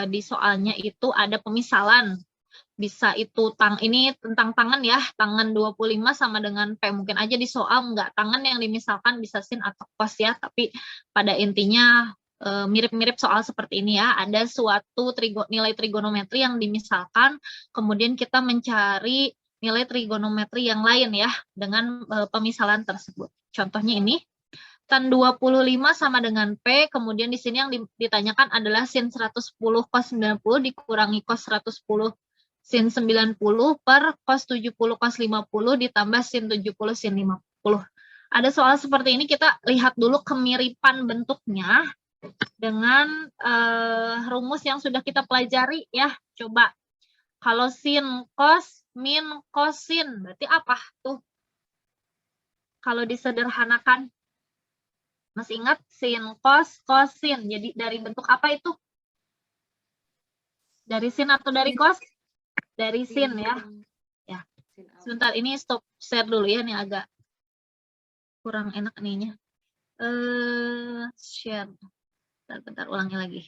di soalnya itu ada pemisalan. Bisa itu ini tentang tangan ya, tangan 25 sama dengan P. Mungkin aja di soal nggak tangan yang dimisalkan, bisa sin atau cos ya, tapi pada intinya mirip-mirip soal seperti ini ya. Ada suatu nilai trigonometri yang dimisalkan, kemudian kita mencari nilai trigonometri yang lain ya dengan pemisalan tersebut. Contohnya ini, tan 25 sama dengan P, kemudian di sini yang ditanyakan adalah sin 110 cos 90 dikurangi cos 110 sin 90 per cos 70 cos 50 ditambah sin 70 sin 50. Ada soal seperti ini, kita lihat dulu kemiripan bentuknya dengan rumus yang sudah kita pelajari ya. Coba, kalau sin cos min cosin, berarti apa tuh? Kalau disederhanakan, masih ingat sin cos cosin, jadi dari bentuk apa itu? Dari sin atau dari cos? Dari sin ya. Ya. Sebentar, ini stop share dulu ya, ini agak kurang enak ininya. Share. Bentar, ulangi lagi.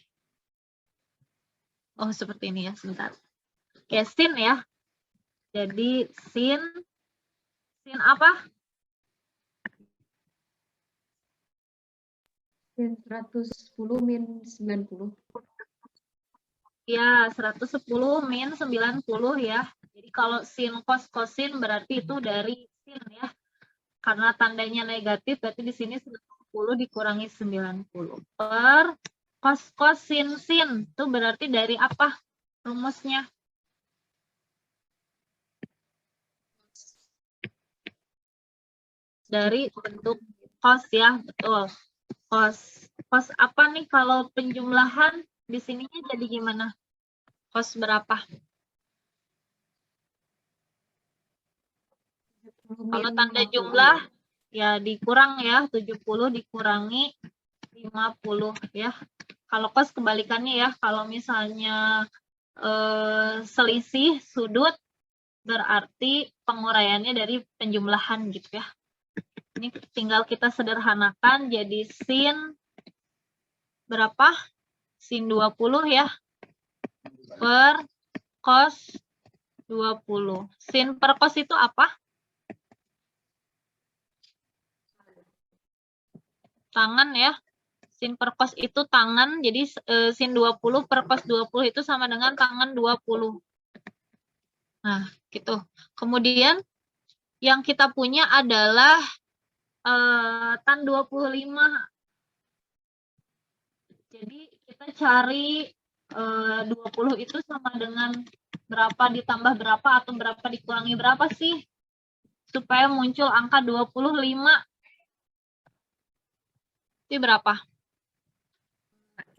Oh, seperti ini ya, sebentar. Oke, sin ya. Jadi sin apa? Sin 110 min 90. Ya, 110 min 90 ya. Jadi kalau sin cos cosin berarti itu dari sin ya. Karena tandanya negatif, berarti di sini 10 dikurangi 90 per cos cosin sin. Itu berarti dari apa rumusnya? Dari bentuk cos ya, betul. Cos apa nih kalau penjumlahan di sininya jadi gimana? Cos berapa? Kalau tanda jumlah ya dikurang ya, 70 dikurangi 50 ya. Kalau cos kebalikannya ya, kalau misalnya selisih sudut berarti penguraiannya dari penjumlahan gitu ya. Ini tinggal kita sederhanakan jadi sin berapa? Sin 20 ya per cos 20. Sin per cos itu apa? Tangan ya. Sin per cos itu tangan, jadi sin 20 per cos 20 itu sama dengan tangan 20. Nah, gitu. Kemudian yang kita punya adalah tan 25. Jadi kita cari 20 itu sama dengan berapa ditambah berapa atau berapa dikurangi berapa sih? Supaya muncul angka 25. Itu berapa?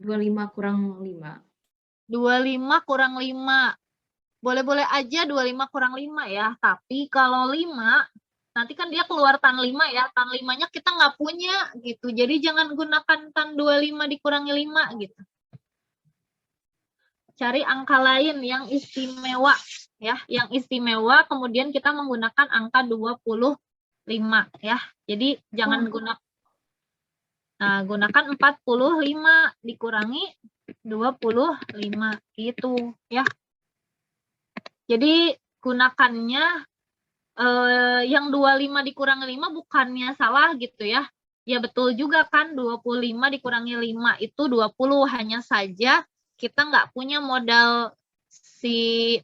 25 kurang 5. 25 kurang 5. Boleh-boleh aja 25 kurang 5 ya. Tapi kalau 5, nanti kan dia keluar tan 5 ya. Tan 5-nya kita nggak punya gitu. Jadi jangan gunakan tan 25 dikurangi 5 gitu. Cari angka lain yang istimewa ya. Yang istimewa kemudian kita menggunakan angka 25 ya. Jadi jangan gunakan 45 dikurangi 25 gitu ya. Jadi gunakannya yang 25 dikurangi 5 bukannya salah gitu ya. Ya betul juga kan, 25 dikurangi 5 itu 20, hanya saja kita nggak punya modal si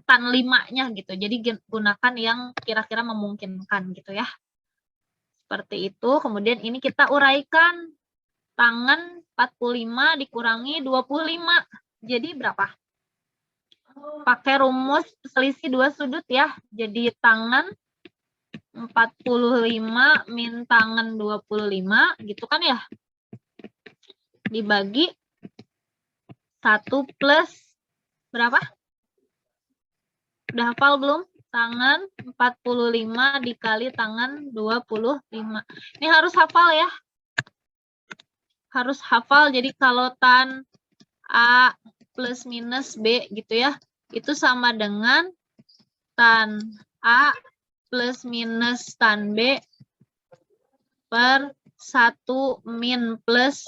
tan 5-nya gitu. Jadi gunakan yang kira-kira memungkinkan gitu ya. Seperti itu. Kemudian ini kita uraikan. Tangan 45 dikurangi 25. Jadi berapa? Pakai rumus selisih dua sudut ya. Jadi tangan 45 min tangan 25 gitu kan ya. Dibagi 1 plus berapa? Udah hafal belum? Tangan 45 dikali tangan 25. Ini harus hafal ya. Harus hafal. Jadi kalau tan A plus minus B gitu ya. Itu sama dengan tan A plus minus tan B per 1 min plus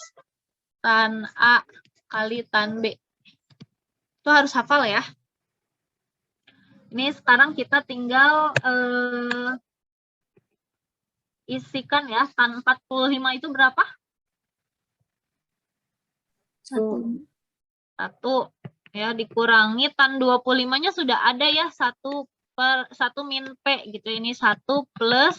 tan A kali tan B. Itu harus hafal ya. Ini sekarang kita tinggal isikan ya. Tan 45 itu berapa? 1. 1. Ya, dikurangi tan 25-nya sudah ada ya. 1 min P gitu. Ini 1 plus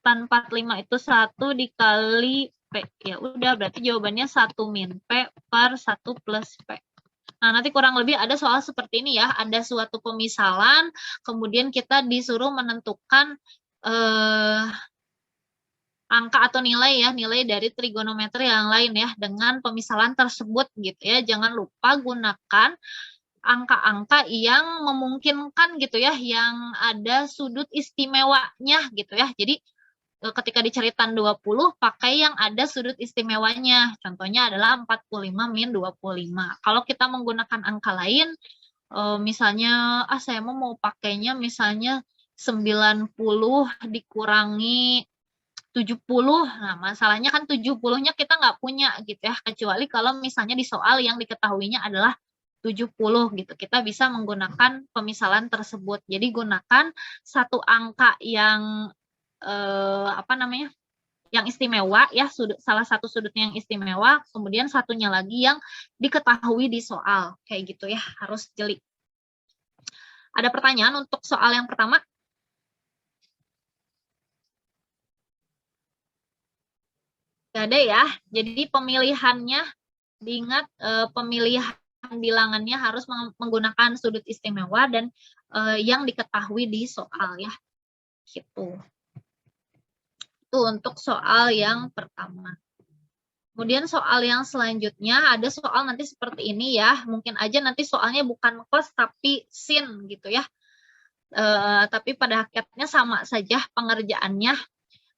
tan 45 itu 1 dikali P. Ya udah, berarti jawabannya 1 min P per 1 plus P. Nah, nanti kurang lebih ada soal seperti ini ya. Ada suatu pemisalan, kemudian kita disuruh menentukan angka atau nilai ya, nilai dari trigonometri yang lain ya, dengan pemisalan tersebut gitu ya. Jangan lupa gunakan angka-angka yang memungkinkan gitu ya, yang ada sudut istimewanya gitu ya. Jadi ketika dicari tan 20, pakai yang ada sudut istimewanya. Contohnya adalah 45 min 25. Kalau kita menggunakan angka lain, misalnya, saya mau pakainya misalnya 90 dikurangi 70. Nah, masalahnya kan 70-nya kita nggak punya gitu ya. Kecuali kalau misalnya di soal yang diketahuinya adalah 70 gitu. Kita bisa menggunakan pemisalan tersebut. Jadi gunakan satu angka yang yang istimewa ya, salah satu sudutnya yang istimewa, kemudian satunya lagi yang diketahui di soal. Kayak gitu ya, harus jeli. Ada pertanyaan untuk soal yang pertama? Gak ada ya. Jadi pemilihannya, diingat pemilihan bilangannya harus menggunakan sudut istimewa dan yang diketahui di soal ya. Gitu. Itu untuk soal yang pertama. Kemudian soal yang selanjutnya ada soal nanti seperti ini ya. Mungkin aja nanti soalnya bukan cos tapi sin gitu ya. Tapi pada hakikatnya sama saja pengerjaannya.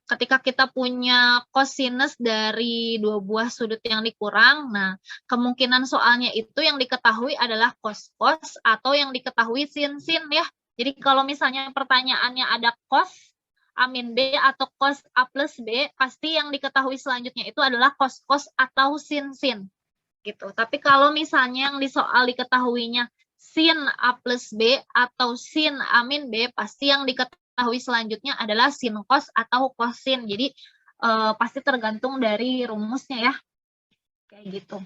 Ketika kita punya kosinus dari dua buah sudut yang dikurang, nah kemungkinan soalnya itu yang diketahui adalah cos-cos atau yang diketahui sin-sin ya. Jadi kalau misalnya pertanyaannya ada cos A min B atau cos A plus B, pasti yang diketahui selanjutnya itu adalah cos-cos atau sin-sin. Gitu. Tapi kalau misalnya yang di soal diketahuinya sin A plus B atau sin A min B, pasti yang diketahui selanjutnya adalah sin cos atau kosin. Jadi pasti tergantung dari rumusnya ya. Kayak gitu.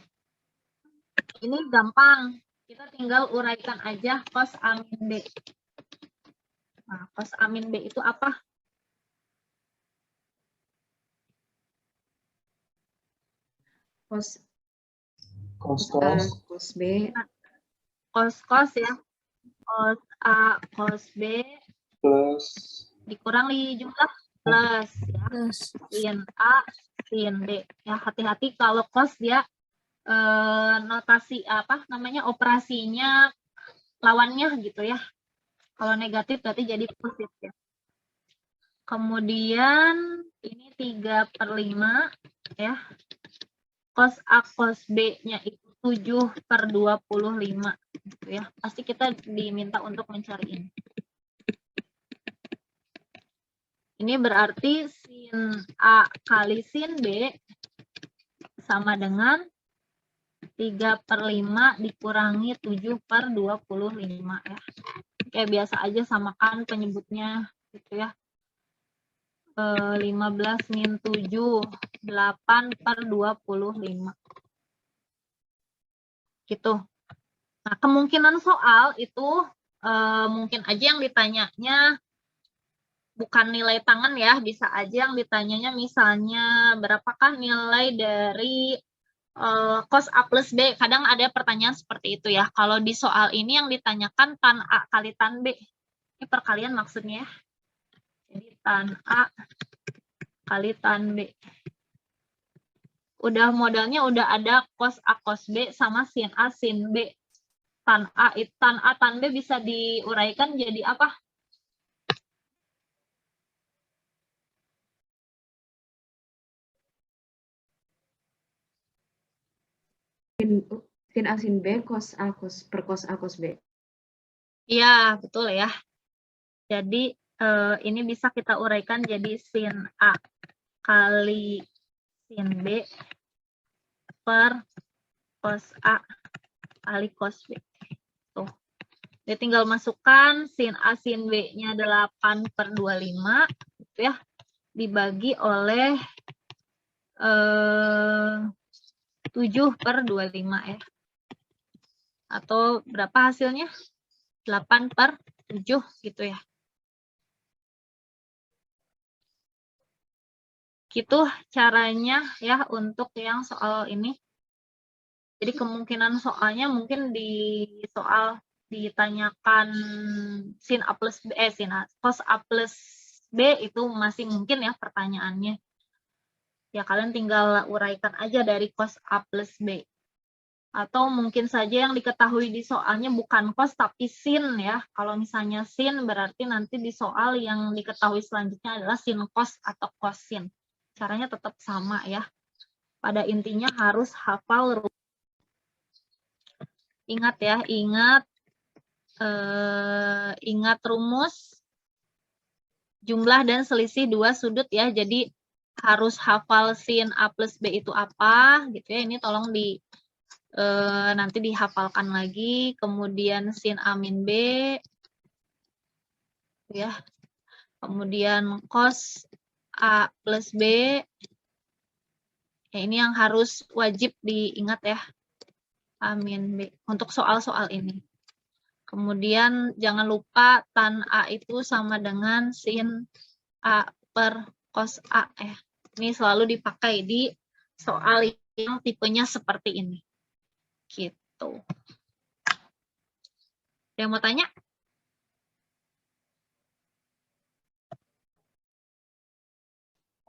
Ini gampang. Kita tinggal uraikan aja cos A min B. Nah, cos A min B itu apa? Cos Cos cos B Cos ya. Cos A cos B plus dikurang di jumlah plus ya. Sin A sin B. Ya, hati-hati kalau cos dia notasi operasinya lawannya gitu ya. Kalau negatif berarti jadi positif ya. Kemudian ini 3/5 ya. Cos A cos B-nya itu 7/25 gitu ya. Pasti kita diminta untuk mencari ini. Ini berarti sin A kali sin B sama dengan 3/5 dikurangi 7/25 ya. Kayak biasa aja samakan penyebutnya gitu ya. 15 min 7, 8/25. Gitu. Nah, kemungkinan soal itu mungkin aja yang ditanyanya bukan nilai tangan ya, bisa aja yang ditanyanya misalnya berapakah nilai dari cos A plus B. Kadang ada pertanyaan seperti itu ya. Kalau di soal ini yang ditanyakan tan A kali tan B. Ini perkalian maksudnya ya. Jadi tan A kali tan B. Udah modalnya udah ada cos A cos B sama sin A sin B. Tan A tan B bisa diuraikan jadi apa? sin A sin B cos A cos per cos A cos B. Iya, betul ya. Jadi ini bisa kita uraikan jadi sin A kali sin B per cos A kali cos B. Tuh. Dia tinggal masukkan sin A sin B-nya 8/25 gitu ya. Dibagi oleh 7/25 ya. Atau berapa hasilnya? 8/7 gitu ya. Gitu caranya ya untuk yang soal ini. Jadi kemungkinan soalnya mungkin di soal ditanyakan sin A plus B, cos A plus B itu masih mungkin ya pertanyaannya. Ya kalian tinggal uraikan aja dari cos A plus B. Atau mungkin saja yang diketahui di soalnya bukan cos tapi sin ya. Kalau misalnya sin berarti nanti di soal yang diketahui selanjutnya adalah sin cos atau cosin. Caranya tetap sama ya. Pada intinya harus hafal rumus. Ingat ya, ingat rumus jumlah dan selisih dua sudut ya. Jadi harus hafal sin A plus B itu apa gitu ya. Ini tolong nanti dihafalkan lagi. Kemudian sin A min B ya. Kemudian cos A plus B. Ya, ini yang harus wajib diingat ya. A min B untuk soal-soal ini. Kemudian jangan lupa tan A itu sama dengan sin A per cos A ya. Ini selalu dipakai di soal yang tipenya seperti ini. Gitu. Ada yang mau tanya?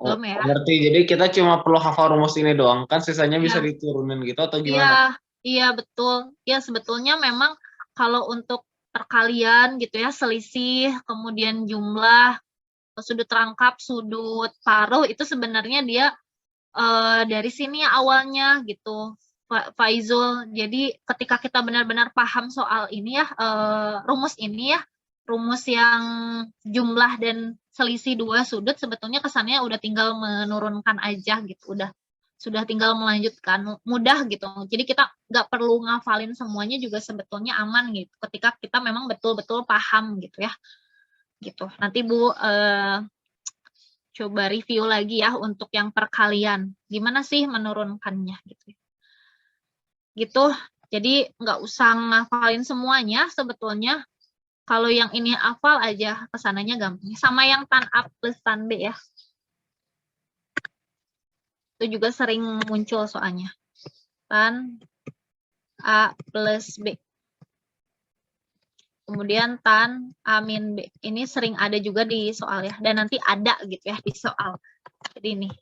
Oh, Belum ya? ngerti. Jadi kita cuma perlu hafal rumus ini doang. Kan sisanya bisa Iya. diturunin gitu atau Iya, gimana? iya betul. Ya sebetulnya memang kalau untuk perkalian gitu ya, selisih, kemudian jumlah, sudut rangkap, sudut paruh itu sebenarnya dia dari sini awalnya gitu, Faizul. Jadi ketika kita benar-benar paham soal ini ya, rumus ini ya, rumus yang jumlah dan selisih dua sudut sebetulnya kesannya udah tinggal menurunkan aja gitu, sudah tinggal melanjutkan, mudah gitu. Jadi kita nggak perlu ngafalin semuanya juga sebetulnya aman gitu. Ketika kita memang betul-betul paham gitu ya. Gitu. Nanti Bu coba review lagi ya untuk yang perkalian. Gimana sih menurunkannya gitu. Gitu. Jadi nggak usah ngafalin semuanya sebetulnya. Kalau yang ini hafal aja kesananya gampang. Sama yang tan A plus tan B ya. Itu juga sering muncul soalnya. Tan A plus B. Kemudian tan A min B. Ini sering ada juga di soal ya. Dan nanti ada gitu ya di soal. Jadi ini.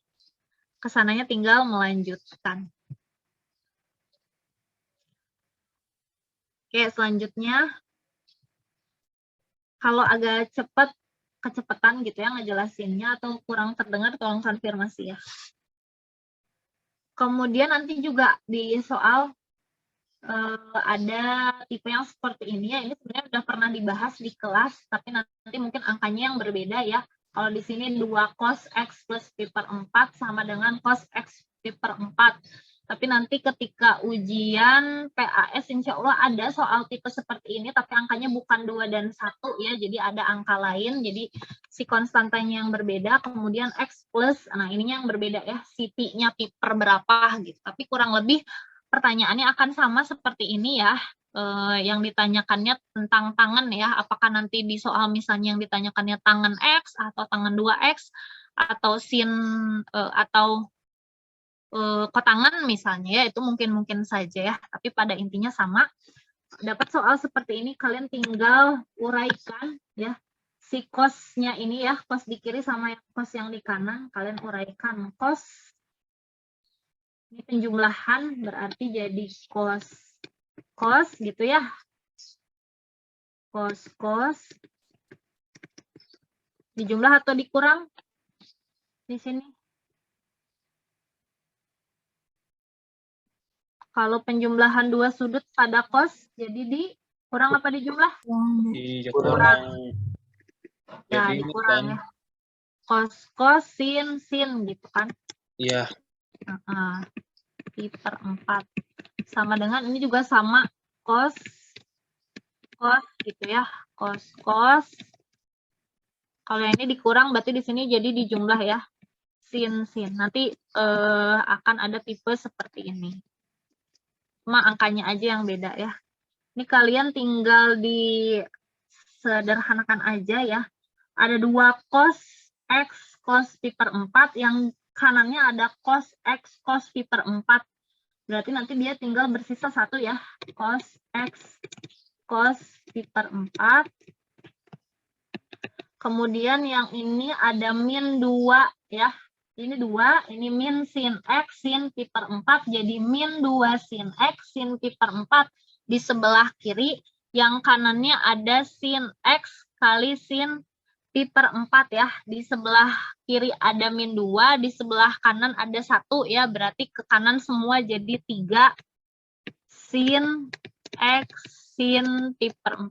Kesananya tinggal melanjutkan. Oke, selanjutnya. Kalau agak cepat, kecepatan gitu ya ngejelasinnya atau kurang terdengar, tolong konfirmasi ya. Kemudian nanti juga di soal ada tipe yang seperti ini ya. Ini sebenarnya sudah pernah dibahas di kelas, tapi nanti mungkin angkanya yang berbeda ya. Kalau di sini 2 cos X plus pi per 4 sama dengan cos X pi per 4. Tapi nanti ketika ujian PAS insya Allah ada soal tipe seperti ini, tapi angkanya bukan 2 dan 1 ya, jadi ada angka lain, jadi si konstantanya yang berbeda, kemudian X plus, nah ininya yang berbeda ya, si pi-nya pi per berapa gitu, tapi kurang lebih pertanyaannya akan sama seperti ini ya, yang ditanyakannya tentang tangan ya, apakah nanti di soal misalnya yang ditanyakannya tangan X atau tangan 2X, atau sin, atau kotangan misalnya ya, itu mungkin saja ya, tapi pada intinya sama. Dapat soal seperti ini kalian tinggal uraikan ya, si cosnya ini ya, cos di kiri sama cos yang di kanan, kalian uraikan. Cos ini penjumlahan berarti jadi cos gitu ya, cos dijumlah atau dikurang di sini. Kalau penjumlahan dua sudut pada cos, jadi dikurang apa dijumlah? Kurang. Ya, Jadi dikurang ya. Cos, sin gitu kan. Iya. Pi per 4. Sama dengan, ini juga sama, cos cos gitu ya. Cos. Kalau yang ini dikurang berarti di sini jadi dijumlah ya. Sin. Nanti akan ada tipe seperti ini. Cuma angkanya aja yang beda ya. Ini kalian tinggal disederhanakan aja ya. Ada 2 cos X cos pi per 4, yang kanannya ada cos X cos pi per 4. Berarti nanti dia tinggal bersisa 1 ya. Cos X cos pi per 4. Kemudian yang ini ada min 2 ya. Ini 2, ini min sin X sin pi per 4, jadi min 2 sin X sin pi per 4 di sebelah kiri. Yang kanannya ada sin X kali sin pi per 4 ya. Di sebelah kiri ada min 2, di sebelah kanan ada 1 ya. Berarti ke kanan semua jadi 3 sin X sin pi per 4.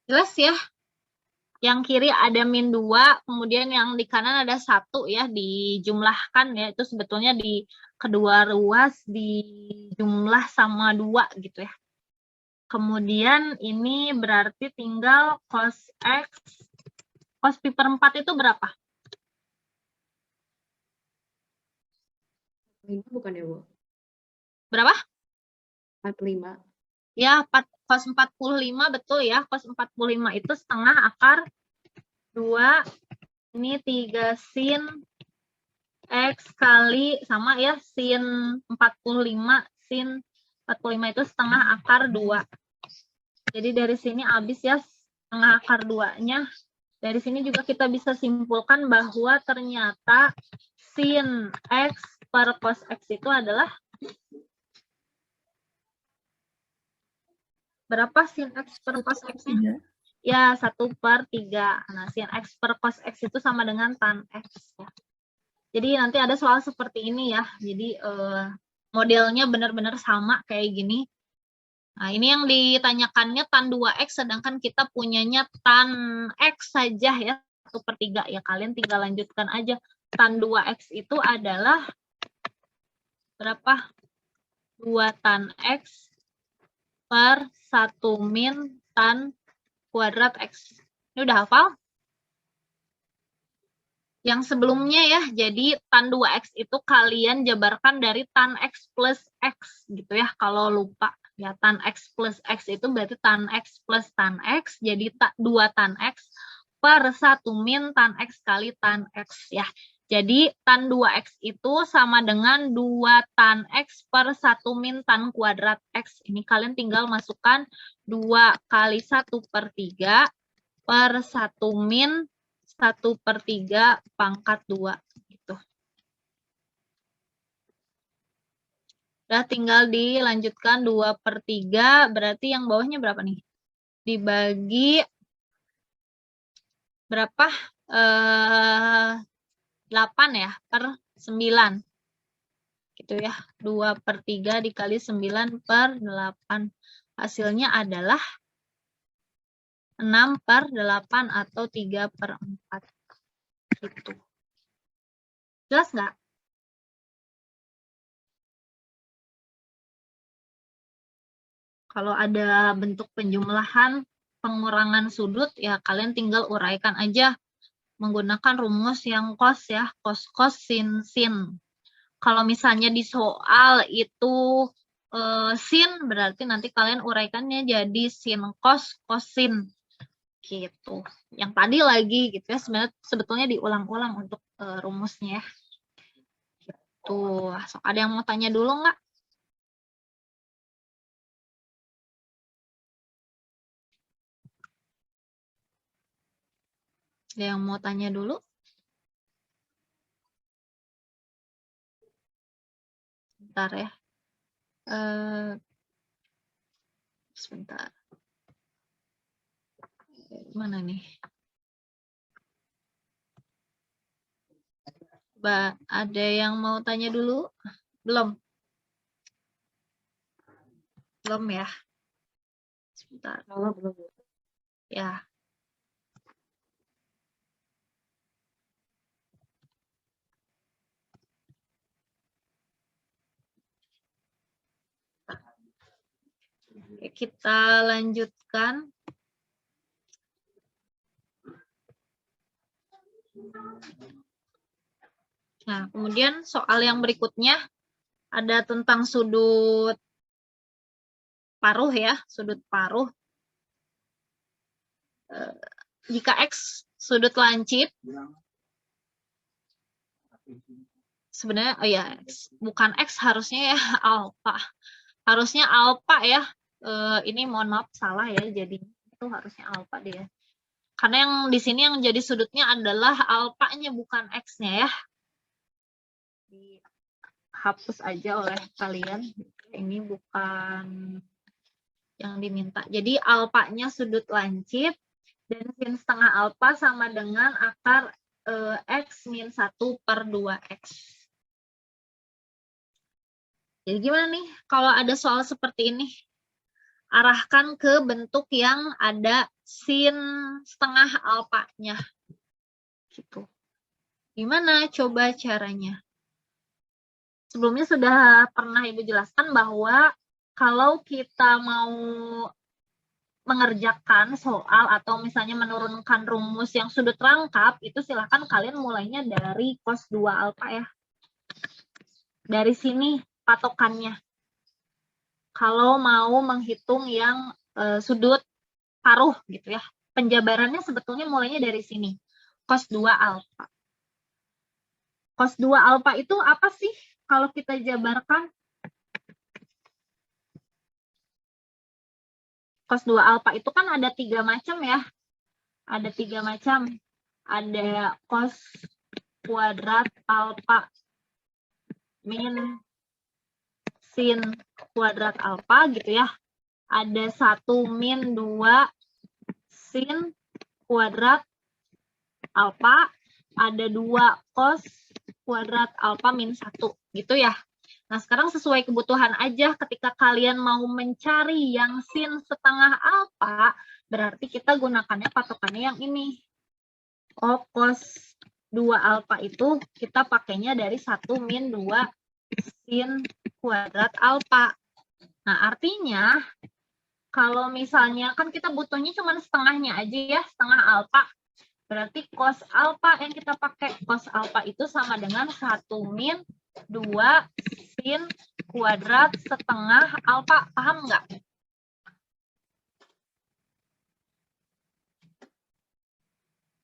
Jelas ya? Yang kiri ada min 2, kemudian yang di kanan ada 1 ya, dijumlahkan ya. Itu sebetulnya di kedua ruas dijumlah sama 2 gitu ya. Kemudian ini berarti tinggal cos X, cos pi per 4 itu berapa? 5 bukan ya, Bu? Berapa? 45. Ya, cos 45 betul ya. Cos 45 itu setengah akar 2. Ini 3 sin X kali sama ya, sin 45. Sin 45 itu setengah akar 2. Jadi dari sini habis ya setengah akar 2-nya. Dari sini juga kita bisa simpulkan bahwa ternyata sin X per cos X itu adalah berapa sin X per cos X-nya? Ya, 1/3. Nah, sin X per cos X itu sama dengan tan X. Ya. Jadi nanti ada soal seperti ini ya. Jadi modelnya benar-benar sama kayak gini. Nah, ini yang ditanyakannya tan 2X, sedangkan kita punyanya tan X saja ya. 1/3 ya. Kalian tinggal lanjutkan aja. Tan 2X itu adalah berapa? 2 tan X per 1 min tan kuadrat X. Ini udah hafal? Yang sebelumnya ya, jadi tan 2X itu kalian jabarkan dari tan X plus X gitu ya, kalau lupa. Ya, tan X plus X itu berarti tan X plus tan X, jadi 2 tan X per 1 min tan X kali tan X ya. Jadi tan 2X itu sama dengan 2 tan X per 1 min tan kuadrat X. Ini kalian tinggal masukkan 2 kali 1/3 per 1 min 1/3 pangkat 2 gitu. Udah tinggal dilanjutkan 2/3, berarti yang bawahnya berapa nih? Dibagi berapa? 8 ya per 9. Gitu ya. 2/3 dikali 9/8. Hasilnya adalah 6/8 atau 3/4. Gitu. Jelas nggak? Kalau ada bentuk penjumlahan, pengurangan sudut, ya kalian tinggal uraikan aja menggunakan rumus yang cos ya, cos sin sin. Kalau misalnya di soal itu sin, berarti nanti kalian uraikannya jadi sin cos sin gitu. Yang tadi lagi gitu ya, sebenarnya sebetulnya diulang-ulang untuk rumusnya ya. Gitu. So, ada yang mau tanya dulu nggak? Ada yang mau tanya dulu? Bentar ya. Sebentar. Mana nih? Ada yang mau tanya dulu? Belum? Belum ya? Sebentar. Belum. Ya. Oke, kita lanjutkan. Nah, kemudian soal yang berikutnya ada tentang sudut paruh ya, sudut paruh. Jika X sudut lancip, sebenarnya, oh ya, bukan X harusnya ya, alfa. Harusnya alfa ya. Ini mohon maaf salah ya, jadi itu harusnya alfa dia. Karena yang di sini yang jadi sudutnya adalah alfanya bukan X-nya ya. Dihapus aja oleh kalian. Ini bukan yang diminta. Jadi alfanya sudut lancip dan sin setengah alfa sama dengan akar X min 1 per 2X. Jadi gimana nih kalau ada soal seperti ini? Arahkan ke bentuk yang ada sin setengah alfanya. Gitu. Gimana coba caranya? Sebelumnya sudah pernah Ibu jelaskan bahwa kalau kita mau mengerjakan soal atau misalnya menurunkan rumus yang sudut rangkap, itu silahkan kalian mulainya dari cos 2 alfa ya. Dari sini patokannya. Kalau mau menghitung yang sudut paruh gitu ya. Penjabarannya sebetulnya mulainya dari sini. Cos 2 alfa. Cos 2 alfa itu apa sih kalau kita jabarkan? Cos 2 alfa itu kan ada 3 macam ya. Ada 3 macam. Ada cos kuadrat alfa min sin kuadrat alfa gitu ya. Ada 1 min 2 sin kuadrat alfa. Ada 2 cos kuadrat alfa min 1 gitu ya. Nah, sekarang sesuai kebutuhan aja ketika kalian mau mencari yang sin setengah alfa, berarti kita gunakannya patokannya yang ini. Oh, cos 2 alfa itu kita pakainya dari 1 min 2 sin kuadrat alfa. Nah, artinya kalau misalnya kan kita butuhnya cuma setengahnya aja ya, setengah alfa. Berarti cos alfa yang kita pakai, cos alfa itu sama dengan 1 min 2 sin kuadrat setengah alfa. Paham nggak?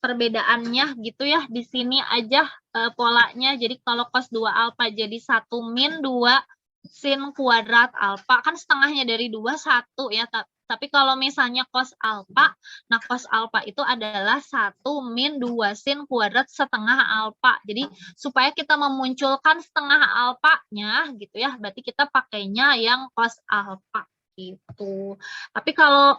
Perbedaannya gitu ya, di sini aja polanya. Jadi kalau cos 2 alfa jadi 1 min 2 sin kuadrat alfa, kan setengahnya dari 2, 1 ya. Tapi kalau misalnya cos alfa, nah cos alfa itu adalah 1 min 2 sin kuadrat setengah alfa. Jadi supaya kita memunculkan setengah alfanya gitu ya, berarti kita pakainya yang cos alfa gitu. Tapi kalau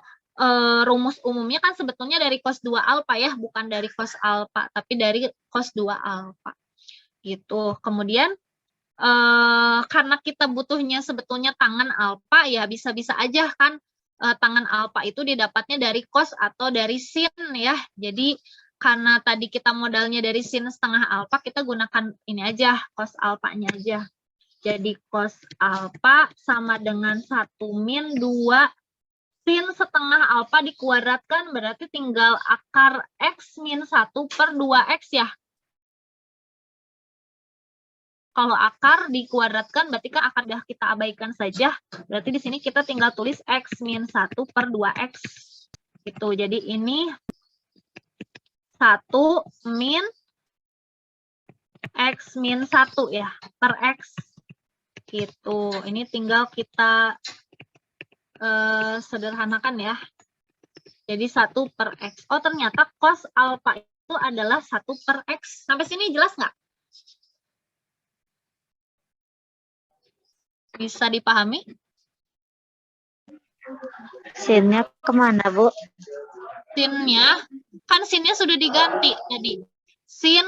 rumus umumnya kan sebetulnya dari cos 2 alfa ya, bukan dari cos alfa, tapi dari cos 2 alfa gitu. Kemudian karena kita butuhnya sebetulnya tangan alfa, ya bisa-bisa aja kan tangan alfa itu didapatnya dari cos atau dari sin ya. Jadi karena tadi kita modalnya dari sin setengah alfa, kita gunakan ini aja, cos alfanya aja. Jadi cos alfa sama dengan 1 min 2 sin setengah alfa dikuadratkan, berarti tinggal akar X min 1 per 2X ya. Kalau akar dikuadratkan, berarti kan akar dah kita abaikan saja. Berarti di sini kita tinggal tulis X min 1 per 2X. Gitu. Jadi ini 1 min X min 1 ya, per X. Gitu. Ini tinggal kita sederhanakan ya. Jadi 1 per X. Oh, ternyata cos alfa itu adalah 1 per X. Sampai sini jelas nggak? Bisa dipahami? Sinnya kemana, Bu? Sinnya, kan sinnya sudah diganti. Jadi sin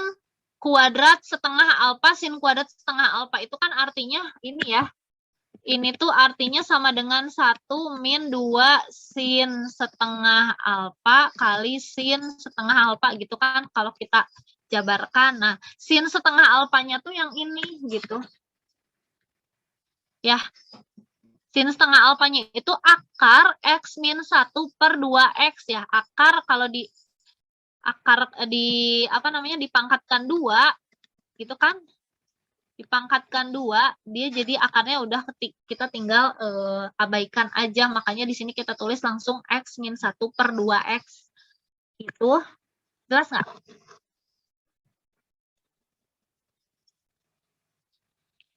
kuadrat setengah alfa, sin kuadrat setengah alfa itu kan artinya ini ya. Ini tuh artinya sama dengan 1 min 2 sin setengah alfa kali sin setengah alfa gitu kan kalau kita jabarkan. Nah, sin setengah alfanya tuh yang ini gitu. Ya, Sin setengah alfanya itu akar X min 1 per 2X ya. Akar kalau di apa namanya dipangkatkan 2 gitu kan. Dipangkatkan 2, dia jadi akarnya udah kita tinggal abaikan aja. Makanya di sini kita tulis langsung X min 1 per 2X. Gitu. Jelas nggak?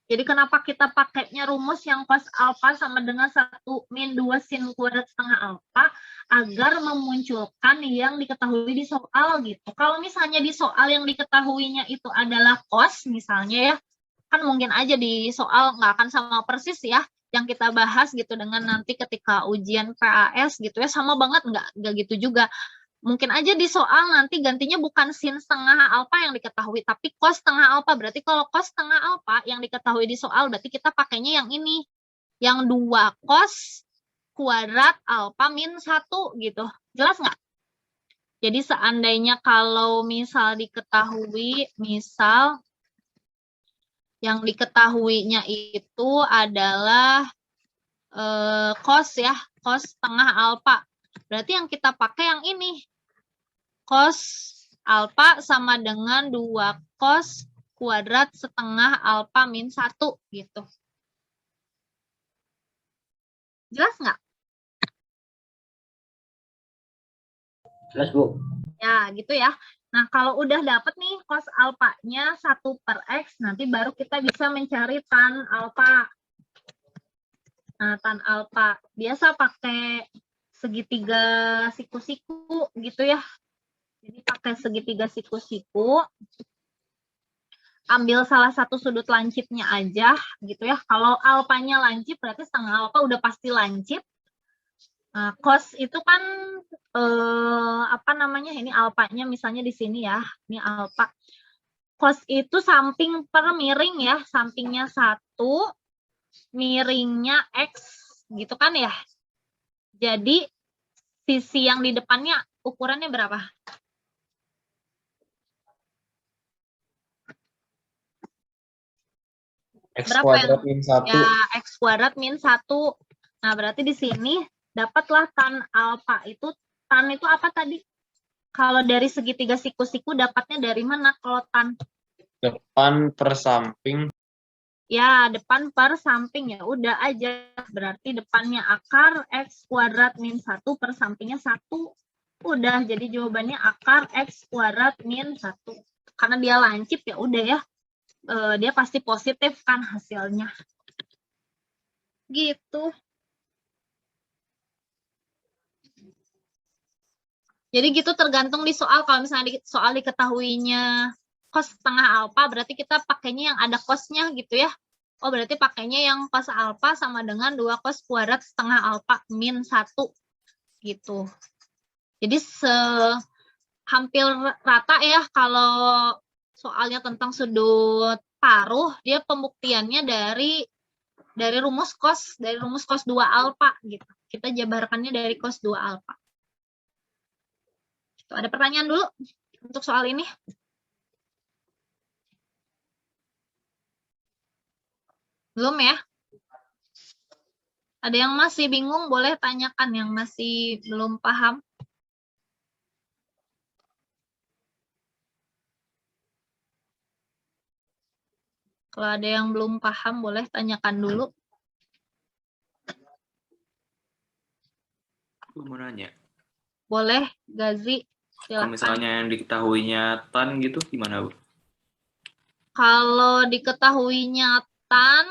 Jadi kenapa kita pakainya rumus yang cos alfa sama dengan 1 min 2 sin kuadrat setengah alfa agar memunculkan yang diketahui di soal gitu. Kalau misalnya di soal yang diketahuinya itu adalah cos misalnya ya, kan mungkin aja di soal nggak akan sama persis ya yang kita bahas gitu dengan nanti ketika ujian PAS gitu ya, sama banget nggak gitu juga. Mungkin aja di soal nanti gantinya bukan sin setengah alfa yang diketahui, tapi cos setengah alfa. Berarti kalau cos setengah alfa yang diketahui di soal, berarti kita pakainya yang ini. Yang 2 cos kuadrat alfa min 1 gitu. Jelas nggak? Jadi seandainya kalau misal diketahui, misal yang diketahuinya itu adalah cos ya, cos setengah alfa. Berarti yang kita pakai yang ini. Cos alfa sama dengan 2 cos kuadrat setengah alfa min 1 gitu. Jelas nggak? Jelas, Bu. Ya, gitu ya. Nah, kalau udah dapet nih cos alfanya 1 per X, nanti baru kita bisa mencari tan alfa. Nah, tan alfa. Biasa pakai segitiga siku-siku gitu ya. Jadi pakai segitiga siku-siku, ambil salah satu sudut lancipnya aja gitu ya. Kalau alfanya lancip berarti setengah alfa udah pasti lancip. Nah, cos itu kan apa namanya? Ini alfanya misalnya di sini ya. Ini alfa. Cos itu samping per miring ya, sampingnya 1, miringnya X gitu kan ya. Jadi sisi yang di depannya ukurannya berapa? X Berapa kuadrat yang min 1. ya X kuadrat min 1. Nah, berarti di sini dapatlah tan alfa itu. Tan itu apa tadi? Kalau dari segitiga siku-siku dapatnya dari mana kalau tan? Depan per samping. Ya, depan per samping ya. Udah aja. Berarti depannya akar X kuadrat min 1 per sampingnya 1. Udah, jadi jawabannya akar X kuadrat min 1. Karena dia lancip ya udah ya. Dia pasti positif kan hasilnya. Gitu. Jadi gitu tergantung di soal. Kalau misalnya di soal diketahuinya cos setengah alfa, berarti kita pakainya yang ada cosnya gitu ya. Oh, berarti pakainya yang cos alfa sama dengan 2 cos kuadrat setengah alfa min 1 gitu. Jadi hampir rata ya kalau soalnya tentang sudut paruh, dia pembuktiannya dari rumus cos 2 alfa gitu. Kita jabarkannya dari cos 2 alfa. Tuh, ada pertanyaan dulu untuk soal ini? Belum ya? Ada yang masih bingung, boleh tanyakan yang masih belum paham. Kalau ada yang belum paham, boleh tanyakan dulu. Aku mau nanya. Boleh, Gazi. Kalau Silakan. misalnya yang diketahuinya tan gitu gimana, Bu? Kalau diketahuinya tan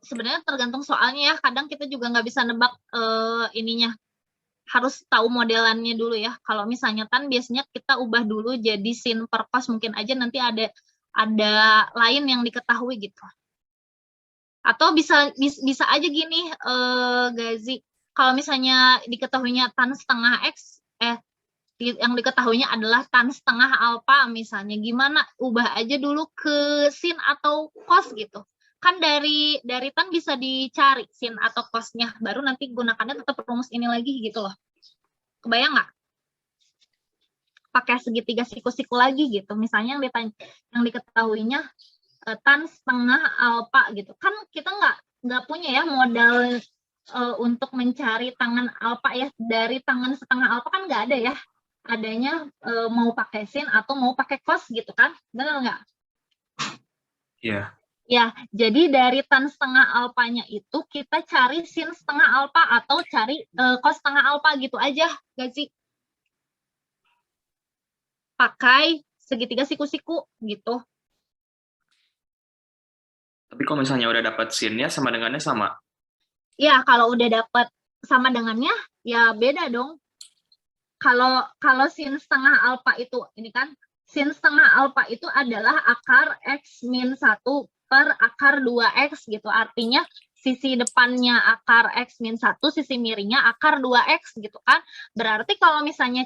sebenarnya tergantung soalnya ya. Kadang kita juga nggak bisa nebak ininya. Harus tahu modelannya dulu ya. Kalau misalnya tan biasanya kita ubah dulu jadi sin per cos, mungkin aja nanti ada lain yang diketahui gitu. Atau bisa aja gini, Gazi. Kalau misalnya diketahuinya tan setengah X, yang diketahuinya adalah tan setengah alfa misalnya, gimana? Ubah aja dulu ke sin atau cos gitu. Kan dari tan bisa dicari sin atau cosnya, baru nanti gunakannya tetap rumus ini lagi gitu loh. Kebayang nggak? Pakai segitiga siku-siku lagi gitu. Misalnya yang diketahuinya tan setengah alfa gitu. Kan kita nggak punya ya modal untuk mencari tangan alfa ya, dari tangan setengah alfa kan nggak ada ya, adanya mau pakai sin atau mau pakai cos gitu kan, benar nggak? Iya. Ya, jadi dari tan setengah alfanya itu kita cari sin setengah alfa atau cari cos setengah alfa gitu aja, gak sih? Pakai segitiga siku-siku gitu. Tapi kalau misalnya udah dapat sin-nya sama dengannya sama. Ya, kalau udah dapat sama dengannya, ya beda dong. Kalau sin setengah alfa itu, ini kan, sin setengah alfa itu adalah akar X min 1 per akar 2X gitu. Artinya sisi depannya akar X min 1, sisi miringnya akar 2X gitu kan. Berarti kalau misalnya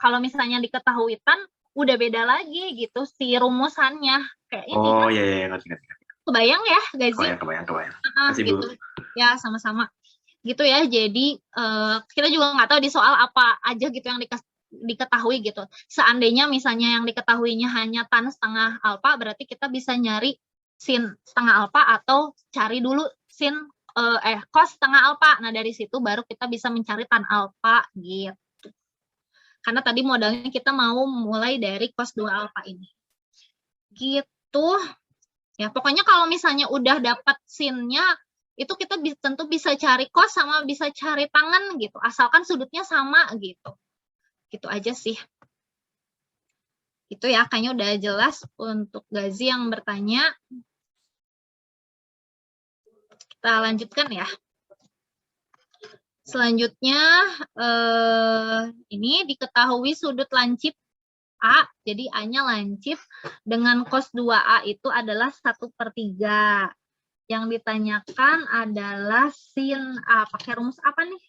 kalau misalnya diketahui tan, udah beda lagi gitu si rumusannya. Kayak ini Oh kan. iya, ngerti. Kebayang ya, Gazi? Kebayang. Kasih Gitu. Bu. Ya, sama-sama. Gitu ya, jadi kita juga nggak tahu di soal apa aja gitu yang diketahui gitu. Seandainya misalnya yang diketahuinya hanya tan setengah alfa, berarti kita bisa nyari sin setengah alfa atau cari dulu sin cos setengah alfa. Nah, dari situ baru kita bisa mencari tan alfa gitu. Karena tadi modalnya kita mau mulai dari cos 2 alfa ini. Gitu. Ya, pokoknya kalau misalnya udah dapat sin-nya, itu kita tentu bisa cari cos sama bisa cari tangan gitu, asalkan sudutnya sama gitu. Gitu aja sih. Itu ya, kayaknya udah jelas untuk Gazi yang bertanya. Kita lanjutkan ya. Selanjutnya, ini diketahui sudut lancip A, jadi A-nya lancip dengan cos 2A itu adalah 1/3. Yang ditanyakan adalah sin A. Pakai rumus apa nih?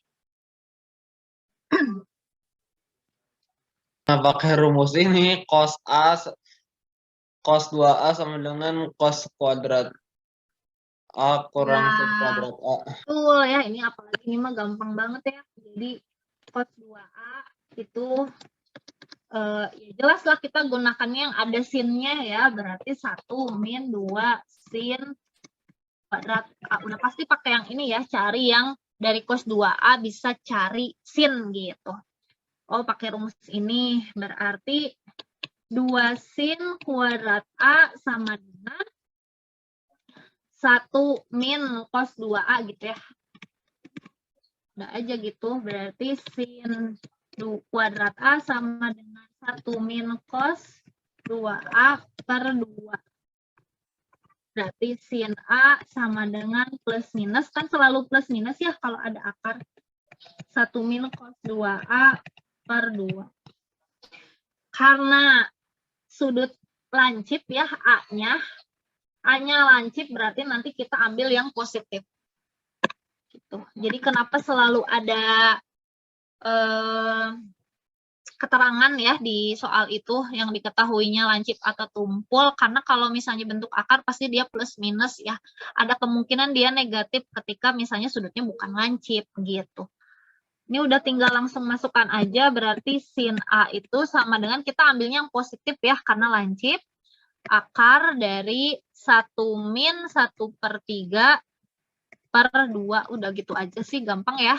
Nah, pakai rumus ini cos 2A sama dengan cos kuadrat A kurang sin kuadrat A. Betul ya, ini apalagi ini mah gampang banget ya. Jadi cos 2A itu ya jelas lah kita gunakannya yang ada sin-nya ya, berarti 1 min 2 sin kuadrat A. Udah pasti pakai yang ini ya, cari yang dari cos 2A bisa cari sin gitu. Oh, pakai rumus ini berarti 2 sin kuadrat A sama dengan 1 min cos 2A gitu ya. Udah aja gitu, berarti sin kuadrat A sama dengan 1 min cos 2A per 2. Berarti sin A sama dengan plus minus, kan selalu plus minus ya kalau ada akar. 1 min cos 2A per 2. Karena sudut lancip ya A-nya lancip, berarti nanti kita ambil yang positif. Gitu. Jadi kenapa selalu ada keterangan ya di soal itu yang diketahuinya lancip atau tumpul, karena kalau misalnya bentuk akar pasti dia plus minus ya, ada kemungkinan dia negatif ketika misalnya sudutnya bukan lancip gitu. Ini udah tinggal langsung masukkan aja, berarti sin A itu sama dengan kita ambilnya yang positif ya karena lancip, akar dari 1 min 1/3 per 2, udah gitu aja sih, gampang ya.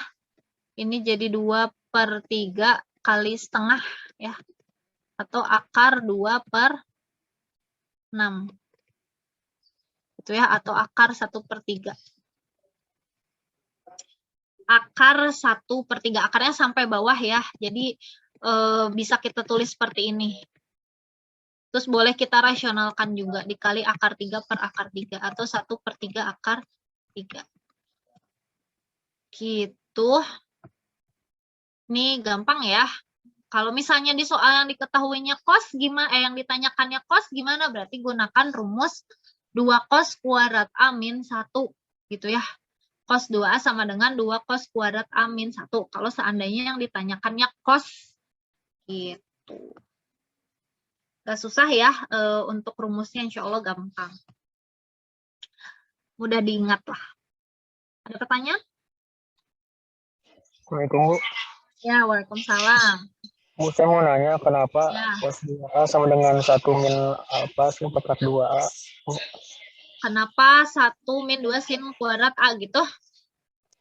Ini jadi 2/3 kali setengah ya, atau akar 2/6 itu ya, atau akar 1/3. Akar 1/3, akarnya sampai bawah ya, jadi bisa kita tulis seperti ini. Terus boleh kita rasionalkan juga, dikali akar 3 per akar 3 atau 1/3 akar 3 gitu. Ini gampang ya. Kalau misalnya di soal yang diketahuinya cos gimana, yang ditanyakannya cos gimana, berarti gunakan rumus 2 cos kuadrat A min 1 gitu ya. Cos 2A sama dengan 2 cos kuadrat A min 1. Kalau seandainya yang ditanyakannya cos gitu. Gak susah ya, untuk rumusnya insya Allah gampang. Mudah diingat lah. Ada pertanyaan? Assalamualaikum, Bu. Ya, waalaikumsalam. Bu, saya mau nanya kenapa Ya. cos 2A sama dengan 1 min alfa sin kuadrat 2A. Bu. Kenapa 1 min 2 sin kuadrat A gitu?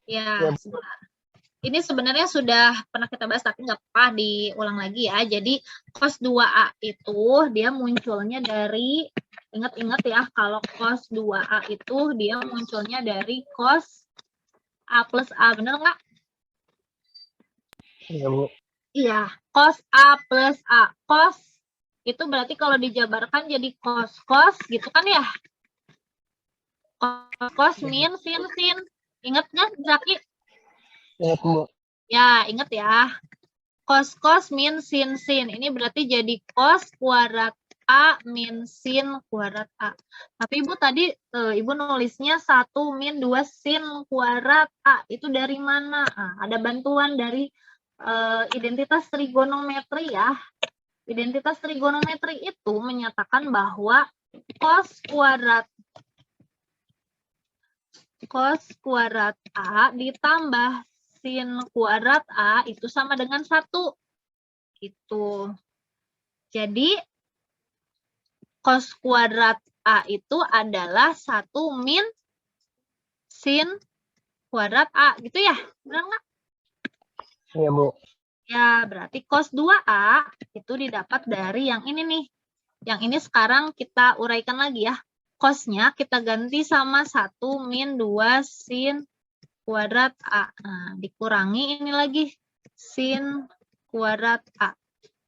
Ya, sebentar. Ini sebenarnya sudah pernah kita bahas, tapi nggak apa-apa diulang lagi ya. Jadi, cos 2A itu dia munculnya dari, ingat-ingat ya, kalau cos 2A itu dia munculnya dari cos A plus A, bener nggak? Iya, Bu. Iya, cos A plus A. Cos itu berarti kalau dijabarkan jadi cos gitu kan ya? Cos min sin. Ingat nggak, Zaki? Ingat, Bu. Ya, ingat ya. Cos min sin. Ini berarti jadi cos kuadrat A min sin kuadrat A. Tapi Ibu tadi, Ibu nulisnya 1 min 2 sin kuadrat A. Itu dari mana? Nah, ada bantuan dari identitas trigonometri ya. Identitas trigonometri itu menyatakan bahwa cos kuadrat A ditambah sin kuadrat A itu sama dengan 1. Gitu. Jadi, cos kuadrat A itu adalah 1 min sin kuadrat A. Gitu ya? Benar nggak? Iya, Bu. Ya, berarti cos 2A itu didapat dari yang ini nih. Yang ini sekarang kita uraikan lagi ya. Cosnya kita ganti sama 1 min 2 sin kuadrat A. Nah, dikurangi ini lagi. Sin kuadrat A.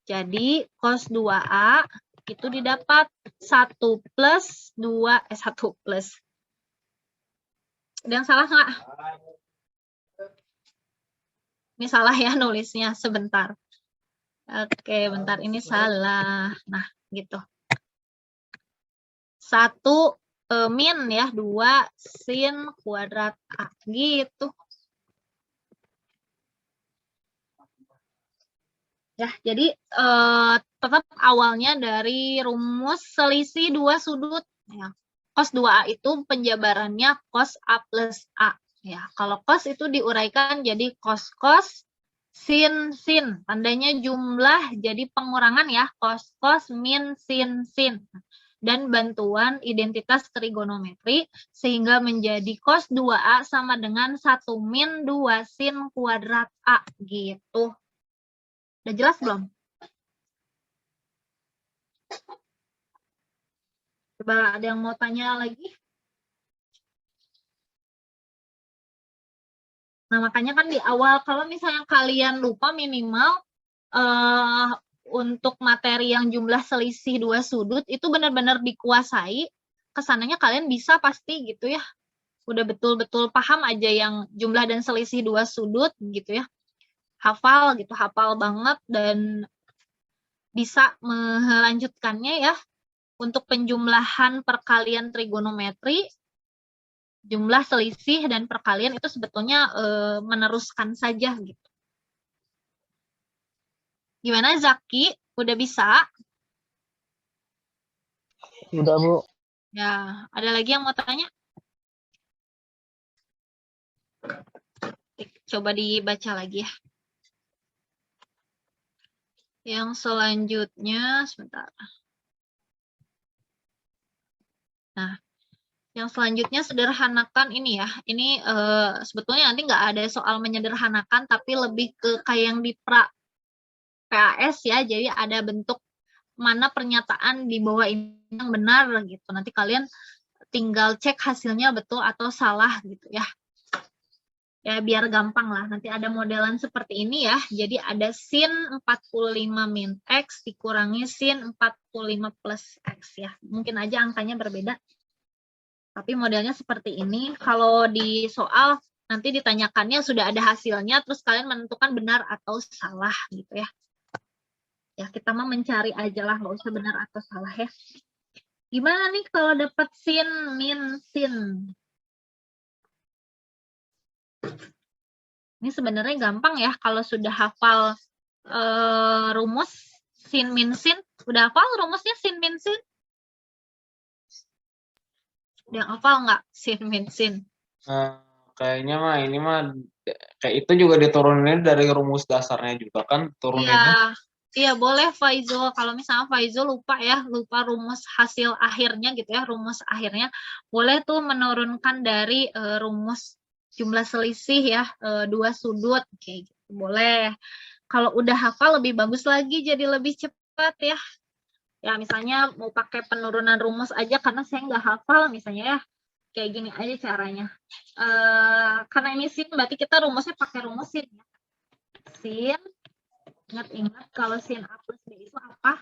Jadi, cos 2A itu didapat 1 plus 2, 1 plus. Ada yang salah nggak? Ini salah ya nulisnya, sebentar. Oke, bentar, ini salah. Nah, gitu. 1 min ya, 2 sin kuadrat A. Gitu. Ya, jadi tetap awalnya dari rumus selisih 2 sudut. Ya. Cos 2A itu penjabarannya cos A plus A. Ya, kalau cos itu diuraikan jadi cos sin. Tandanya jumlah jadi pengurangan ya. Cos min sin. Dan bantuan identitas trigonometri sehingga menjadi cos 2A sama dengan 1 min 2 sin kuadrat A gitu. Udah jelas belum? Coba ada yang mau tanya lagi? Nah, makanya kan di awal, kalau misalnya kalian lupa minimal untuk materi yang jumlah selisih 2 sudut, itu benar-benar dikuasai, kesananya kalian bisa pasti gitu ya. Udah betul-betul paham aja yang jumlah dan selisih 2 sudut gitu ya. Hafal gitu, hafal banget dan bisa melanjutkannya ya. Untuk penjumlahan perkalian trigonometri, jumlah selisih dan perkalian itu sebetulnya meneruskan saja gitu. Gimana Zaki? Udah bisa? Udah, Bu. Ya, ada lagi yang mau tanya? Coba dibaca lagi ya. Yang selanjutnya, sebentar. Nah, yang selanjutnya sederhanakan ini ya. Ini sebetulnya nanti nggak ada soal menyederhanakan, tapi lebih ke kayak yang di PAS ya. Jadi ada bentuk mana pernyataan di bawah ini yang benar gitu. Nanti kalian tinggal cek hasilnya betul atau salah gitu ya. Ya biar gampang lah. Nanti ada modelan seperti ini ya. Jadi ada sin 45 min X dikurangi sin 45 plus X ya. Mungkin aja angkanya berbeda. Tapi modelnya seperti ini. Kalau di soal nanti ditanyakannya sudah ada hasilnya, terus kalian menentukan benar atau salah gitu ya. Ya kita mah mencari aja lah, nggak usah benar atau salah ya. Gimana nih kalau dapat sin min sin? Ini sebenarnya gampang ya kalau sudah hafal rumus sin min sin. Udah hafal rumusnya sin min sin? Udah hafal nggak sin min sin? Kayaknya mah ini mah kayak itu juga diturunin dari rumus dasarnya juga kan turuninnya. Iya, Iya boleh Faizul, kalau misalnya Faizul lupa rumus hasil akhirnya gitu ya, rumus akhirnya, boleh tuh menurunkan dari rumus jumlah selisih ya, 2 sudut, kayak gitu, boleh. Kalau udah hafal lebih bagus lagi, jadi lebih cepat ya. Ya misalnya mau pakai penurunan rumus aja, karena saya nggak hafal misalnya ya, kayak gini aja caranya. Karena ini sin, berarti kita rumusnya pakai rumus sin ya. Sin, ingat-ingat kalau sin A plus B itu apa?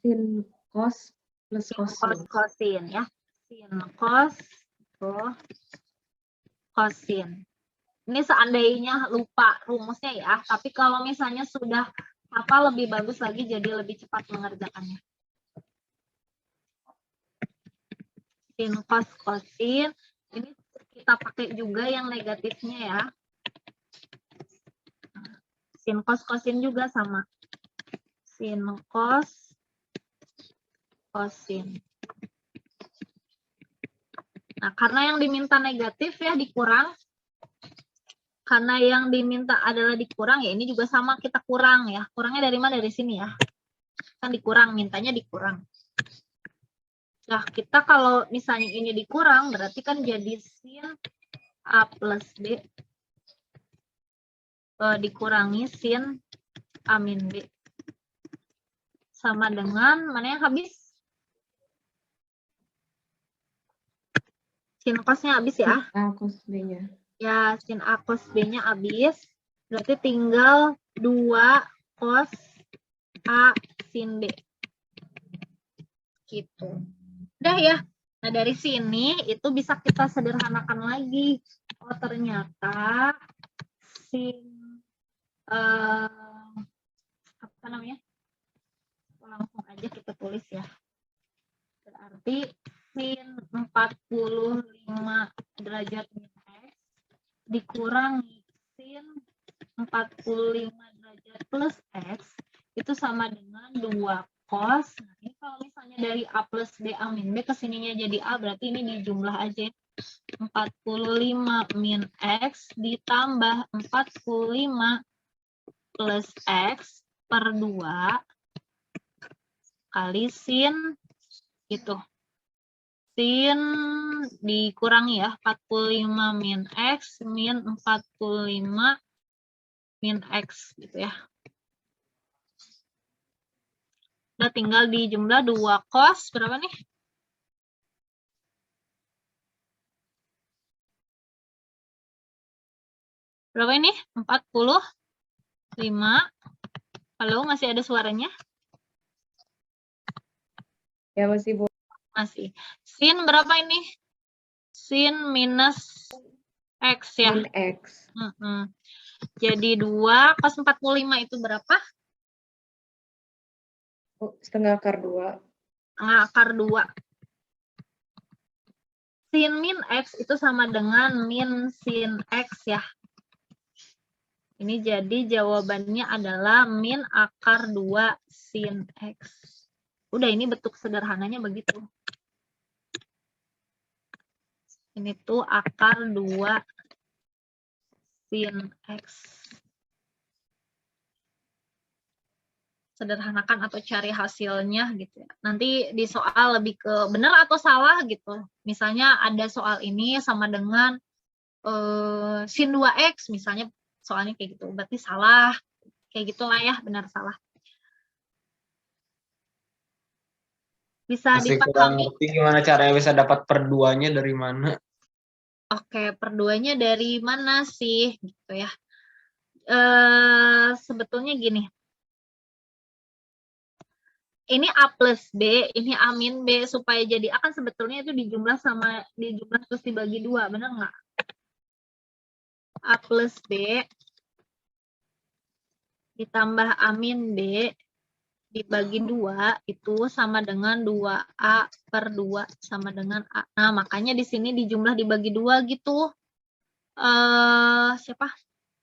Sin cos plus Sin cosin. cos kosin ya. Sin cos kosin. Ini seandainya lupa rumusnya ya, tapi kalau misalnya sudah apa lebih bagus lagi, jadi lebih cepat mengerjakannya. Sin cos kosin, ini kita pakai juga yang negatifnya ya. Sin cos kosin juga sama. Sin cos kosin. Nah, karena yang diminta negatif ya dikurang. Karena yang diminta adalah dikurang, ya ini juga sama kita kurang ya. Kurangnya dari mana? Dari sini ya. Kan dikurang, mintanya dikurang. Nah, kita kalau misalnya ini dikurang, berarti kan jadi sin A plus B dikurangi sin A min B. Sama dengan, mana yang habis? Sin cosnya habis ya. A cos B-nya. Ya, sin A cos B-nya habis. Berarti tinggal 2 cos A sin B. Gitu. Udah ya. Nah, dari sini itu bisa kita sederhanakan lagi. Oh, ternyata sin apa namanya? Langsung aja kita tulis ya. Berarti sin 45 derajat min X dikurangi sin 45 derajat plus X itu sama dengan 2 cos. Nah, ini kalau misalnya dari A plus B A min B kesininya jadi A, berarti ini dijumlah aja. 45 min X ditambah 45 plus X per 2 kali sin gitu. Sin dikurangi ya, 45 min X min 45 min X gitu ya. Udah tinggal dijumlah 2 cos berapa nih? Berapa ini? 45. Halo, masih ada suaranya? Ya masih Bu. Masih. Sin berapa ini? Sin minus X ya. Min X. Jadi 2 cos 45 itu berapa? Oh, setengah akar 2. Setengah akar 2. Sin min X itu sama dengan min sin X ya. Ini jadi jawabannya adalah min akar 2 sin X. Udah, ini bentuk sederhananya begitu. Ini tuh akar 2 sin X. Sederhanakan atau cari hasilnya gitu ya. Nanti di soal lebih ke benar atau salah gitu. Misalnya ada soal ini sama dengan sin 2X misalnya, soalnya kayak gitu. Berarti salah. Kayak gitulah ya, benar salah. Bisa Masih kurang dipahami? ngerti gimana caranya bisa dapat perduanya dari mana. Oke, perduanya dari mana sih gitu ya. Sebetulnya gini. Ini A plus B, ini A min B, supaya jadi A kan sebetulnya itu dijumlah terus dibagi 2, benar nggak? A plus B ditambah A min B dibagi 2 itu sama dengan 2A per 2 sama dengan A. Nah, makanya di sini dijumlah dibagi 2 gitu. Siapa?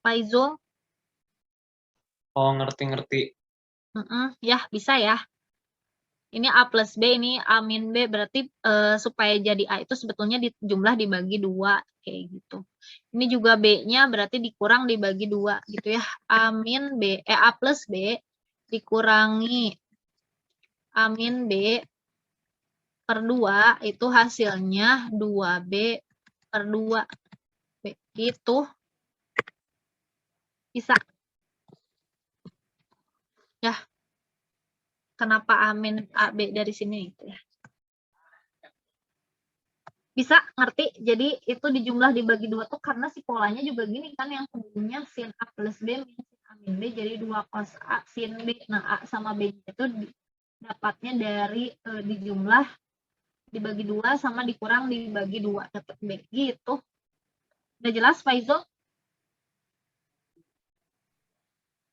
Faizul? Oh, ngerti-ngerti. Ya, bisa ya. Ini A plus B, ini A min B, berarti supaya jadi A itu sebetulnya jumlah dibagi 2, kayak gitu. Ini juga B-nya berarti dikurang dibagi 2, gitu ya. A min B, A plus B dikurangi A min B per 2, itu hasilnya 2B per 2. B, gitu. Bisa. Ya. Kenapa A min AB dari sini gitu ya. Bisa ngerti? Jadi itu dijumlah dibagi 2 tuh karena si polanya juga gini kan, yang sebelumnya sin A plus B min sin A min B jadi 2 cos A sin B. Nah, A sama B itu dapatnya dari dijumlah dibagi 2 sama dikurang dibagi 2 dapat B gitu. Udah jelas Faizul?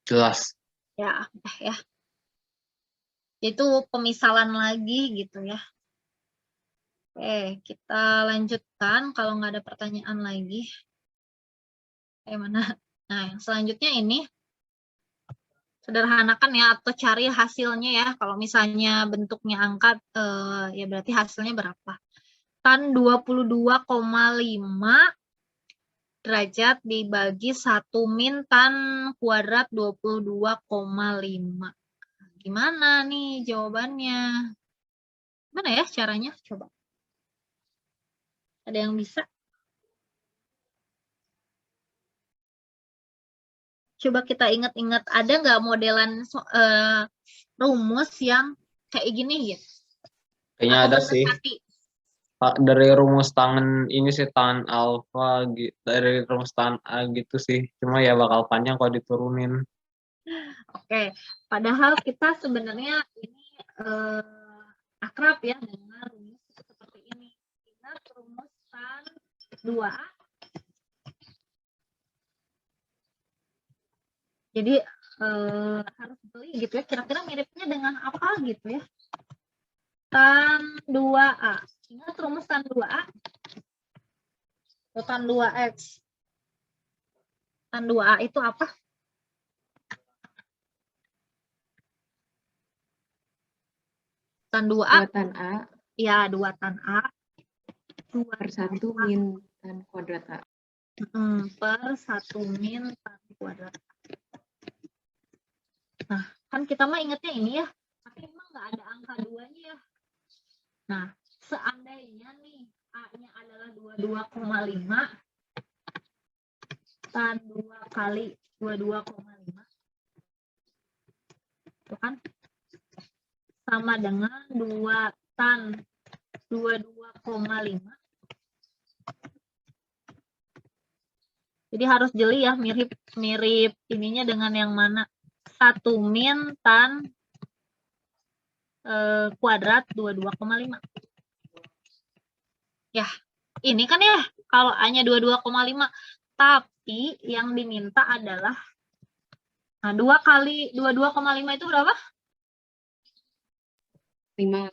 Jelas. Ya, ya. Itu pemisalan lagi gitu ya. Oke, kita lanjutkan kalau nggak ada pertanyaan lagi. Mana? Nah, yang selanjutnya ini sederhanakan ya, atau cari hasilnya ya. Kalau misalnya bentuknya angka, ya berarti hasilnya berapa? Tan 22,5 derajat dibagi 1 min tan kuadrat 22,5. Gimana nih jawabannya? Gimana ya caranya? Coba. Ada yang bisa? Coba kita ingat-ingat, ada nggak modelan rumus yang kayak gini gitu? Kayaknya Atau ada sih. mendekati? Dari rumus tangan ini sih, tangan alfa gitu, dari rumus tangan A gitu sih. Cuma ya bakal panjang kalau diturunin. Oke, padahal kita sebenarnya ini akrab ya dengan rumus seperti ini. Ingat rumus tan 2A. Jadi harus beli gitu ya, kira-kira miripnya dengan apa gitu ya. Tan 2A. Ingat rumus tan 2A? Atau tan 2X. Tan 2A itu apa? Tan 2A. 2 tan A Ya, 2 tan A. 2 per 1 min tan kuadrat A. Per 1 min tan kuadrat. Nah, kan kita mah ingetnya ini ya. Tapi emang nggak ada angka 2-nya ya. Nah, seandainya nih A-nya adalah 22,5 tan 2 kali 22,5. Itu kan sama dengan 2 tan 22,5. Jadi harus jeli ya, mirip ininya dengan yang mana. 1 min tan kuadrat 22,5. Ya, ini kan ya kalau A-nya 22,5, tapi yang diminta adalah 2 kali 22,5 itu berapa? 5.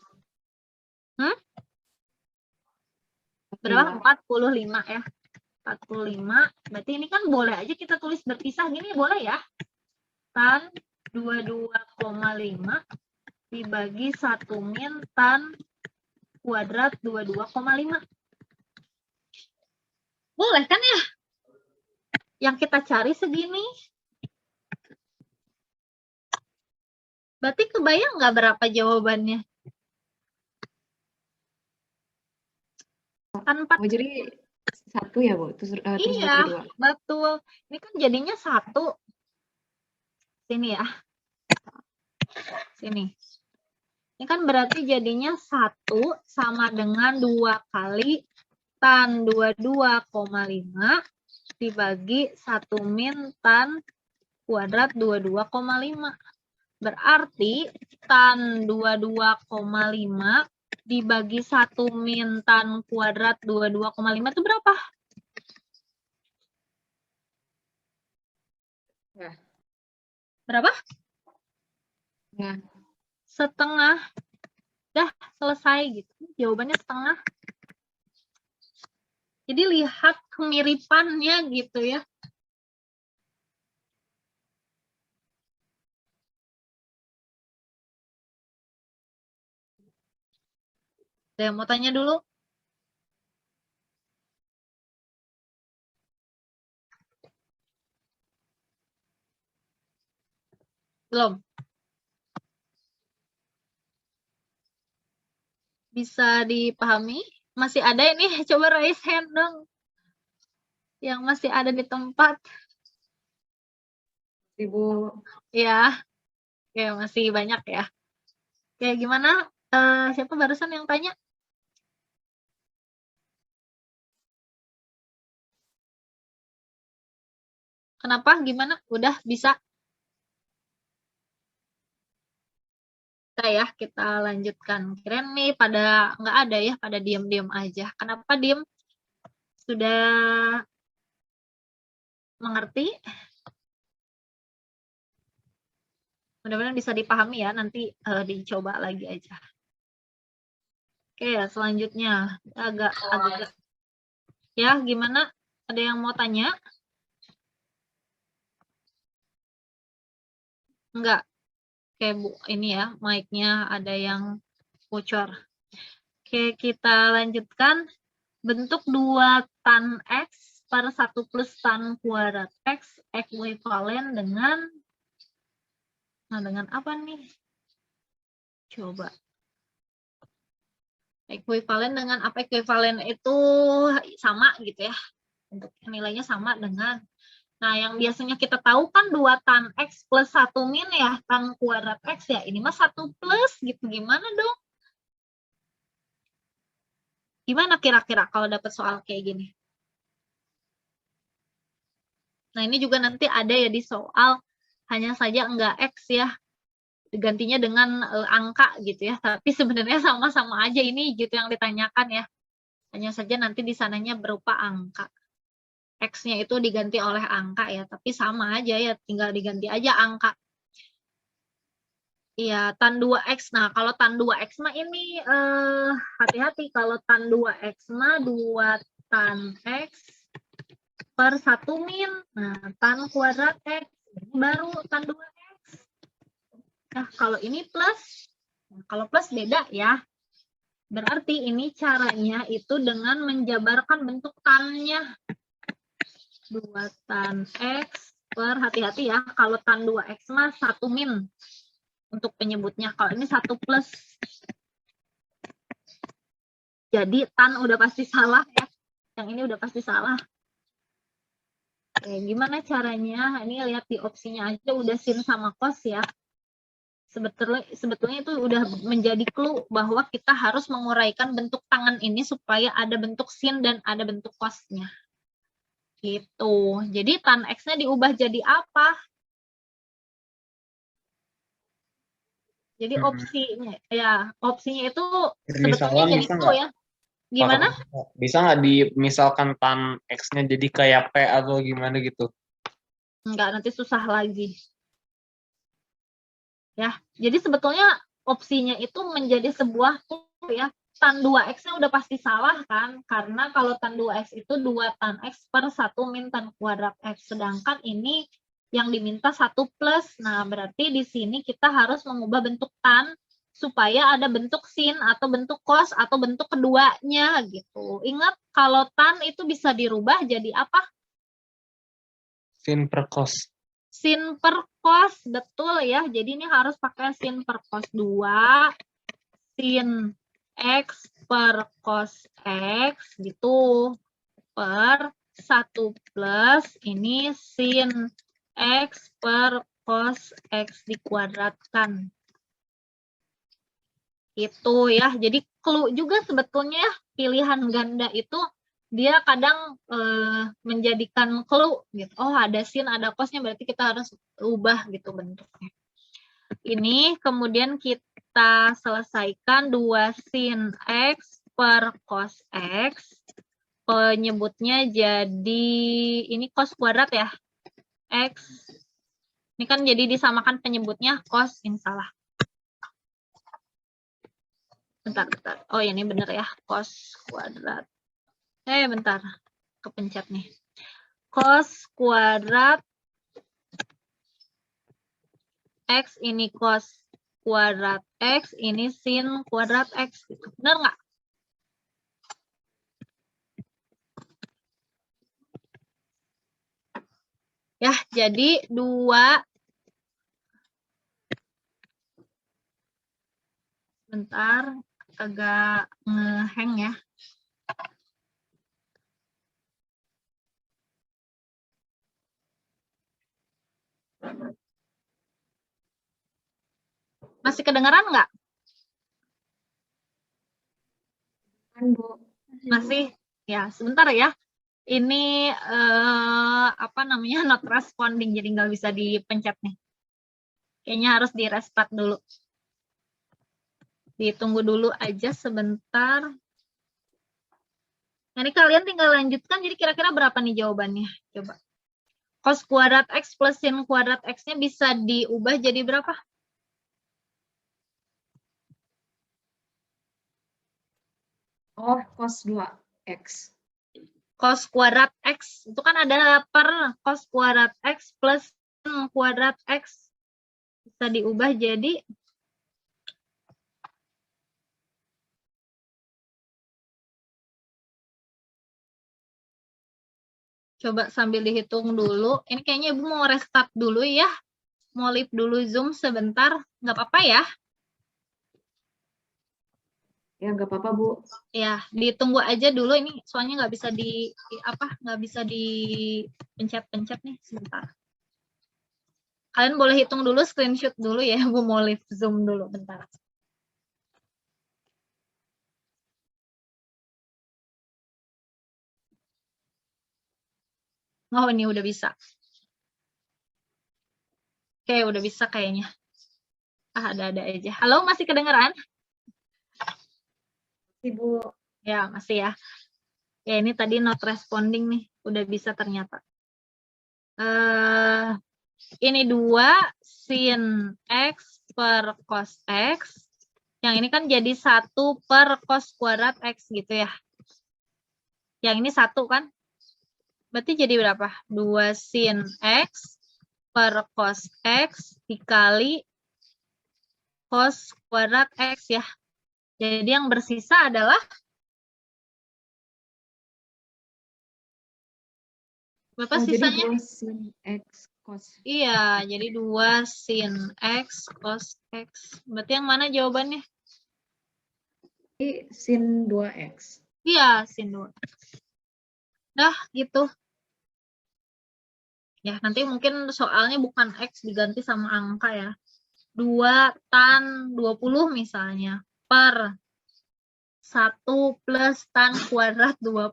Berapa? 45 ya. 45. Berarti ini kan boleh aja kita tulis berpisah gini, boleh ya? Tan 22,5 dibagi 1 min tan kuadrat 22,5. Boleh kan ya? Yang kita cari segini. Berarti kebayang nggak berapa jawabannya? Kan 4. Oh, jadi 1 ya, Bu? Terus Iya, bagi 2. betul. Ini kan jadinya 1. Sini ya. Sini. Ini kan berarti jadinya 1 sama dengan 2 kali tan 22,5 dibagi 1 min tan kuadrat 22,5. Berarti tan 22,5 dibagi 1 min tan kuadrat 22,5 itu berapa? Ya. Berapa? Ya. Setengah. Dah selesai gitu. Jawabannya setengah. Jadi lihat kemiripannya gitu ya. Ada yang mau tanya dulu? Belum? Bisa dipahami? Masih ada ini? Coba raise hand dong. Yang masih ada di tempat. Ibu. Ya, ya masih banyak ya. Oke, gimana? Siapa barusan yang tanya? Kenapa? Gimana? Udah bisa? Ya, kita lanjutkan. Kirain nih pada nggak ada ya, pada diam-diam aja. Kenapa diam? Sudah mengerti? Mudah-mudahan bisa dipahami ya, nanti dicoba lagi aja. Oke, selanjutnya agak ya, gimana? Ada yang mau tanya? Enggak. Oke, Bu, ini ya, mic-nya ada yang bocor. Oke, kita lanjutkan. Bentuk 2 tan X per 1 plus tan kuadrat X ekuivalen dengan, nah dengan apa nih? Coba. Ekuivalen dengan apa? Ekuivalen itu sama gitu ya. Untuk nilainya sama dengan, nah yang biasanya kita tahu kan 2 tan X plus 1 min ya, tan kuadrat X ya. Ini mah 1 plus gitu. Gimana dong? Gimana kira-kira kalau dapat soal kayak gini? Nah, ini juga nanti ada ya di soal, hanya saja enggak X ya, digantinya dengan angka gitu ya, tapi sebenarnya sama-sama aja ini gitu yang ditanyakan ya. Hanya saja nanti di sananya berupa angka. X-nya itu diganti oleh angka ya, tapi sama aja ya, tinggal diganti aja angka. Iya, tan 2X. Nah, kalau tan 2X mah ini hati-hati, kalau tan 2X mah 2 tan X per 1 min. Nah, tan kuadrat X. Ini baru tan 2X. Nah, kalau ini plus. Nah, kalau plus beda ya. Berarti ini caranya itu dengan menjabarkan bentuk tannya. 2 tan X per, hati-hati ya, kalau tan 2X mah 1 min. Untuk penyebutnya, kalau ini 1 plus. Jadi tan udah pasti salah ya. Yang ini udah pasti salah. Oke, gimana caranya? Ini lihat di opsinya aja udah sin sama cos ya. Sebetulnya itu udah menjadi clue bahwa kita harus menguraikan bentuk tangan ini supaya ada bentuk sin dan ada bentuk cosnya. Gitu. Jadi tan X-nya diubah jadi apa? Jadi opsinya itu sebetulnya jadi clue ya. Gimana? Bisa nggak misalkan tan X-nya jadi kayak P atau gimana gitu? Enggak, nanti susah lagi. Ya, jadi sebetulnya opsinya itu menjadi sebuah clue ya. Tan 2X-nya udah pasti salah kan? Karena kalau tan 2X itu 2 tan X per 1 min tan kuadrat X. Sedangkan ini yang diminta 1 plus. Nah, berarti di sini kita harus mengubah bentuk tan supaya ada bentuk sin atau bentuk cos atau bentuk keduanya gitu. Ingat kalau tan itu bisa dirubah jadi apa? Sin per cos. Sin per cos, betul ya. Jadi ini harus pakai sin per cos 2 sin X per cos X gitu per 1 plus ini sin X per cos X dikuadratkan. Itu ya, jadi clue juga sebetulnya pilihan ganda itu dia kadang menjadikan clue gitu. Oh, ada sin, ada cosnya, berarti kita harus ubah gitu bentuknya. Ini kemudian kita selesaikan 2 sin X per cos X. Penyebutnya jadi ini cos kuadrat ya. X. Ini kan jadi disamakan penyebutnya cos, ini salah. Bentar. Oh, ini bener ya, cos kuadrat. Bentar. Kepencet nih. Cos kuadrat X ini cos kuadrat X, ini sin kuadrat X. Gitu. Bener nggak? Ya, jadi 2 bentar agak ngehang ya. Masih kedengaran nggak? Kan, Bu. Masih? Ya, sebentar ya. Ini apa namanya, not responding, jadi nggak bisa dipencet nih. Kayaknya harus di restart dulu. Ditunggu dulu aja sebentar. Nah, ini kalian tinggal lanjutkan, jadi kira-kira berapa nih jawabannya? Coba. Cos kuadrat X plus sin kuadrat X-nya bisa diubah jadi berapa? Oh, cos 2x. Cos kuadrat X. Itu kan ada per cos kuadrat X plus sin kuadrat X. Bisa diubah jadi coba sambil dihitung dulu. Ini kayaknya Ibu mau restart dulu ya. Mau leave dulu Zoom sebentar. Nggak apa-apa ya? Ya, nggak apa-apa, Bu. Ya, ditunggu aja dulu ini. Soalnya nggak bisa nggak bisa dipencet-pencet nih sebentar. Kalian boleh hitung dulu, screenshot dulu ya. Bu mau leave Zoom dulu bentar. Oh, ini udah bisa. Oke, udah bisa kayaknya. Ada-ada aja. Halo, masih kedengeran? Ibu. Ya, masih ya. Ya, ini tadi not responding nih. Udah bisa ternyata. Ini 2 sin X per cos X. Yang ini kan jadi 1 per cos kuadrat X gitu ya. Yang ini 1 kan? Berarti jadi berapa? 2 sin X per cos X dikali cos kuadrat X ya. Jadi yang bersisa adalah berapa sisanya? Jadi 2 sin X cos. Iya, jadi 2 sin X cos X. Berarti yang mana jawabannya? Ini sin 2x. Iya, sin 2. Dah, gitu. Ya, nanti mungkin soalnya bukan X diganti sama angka ya. 2 tan 20 misalnya. Per 1 plus tan kuadrat 20.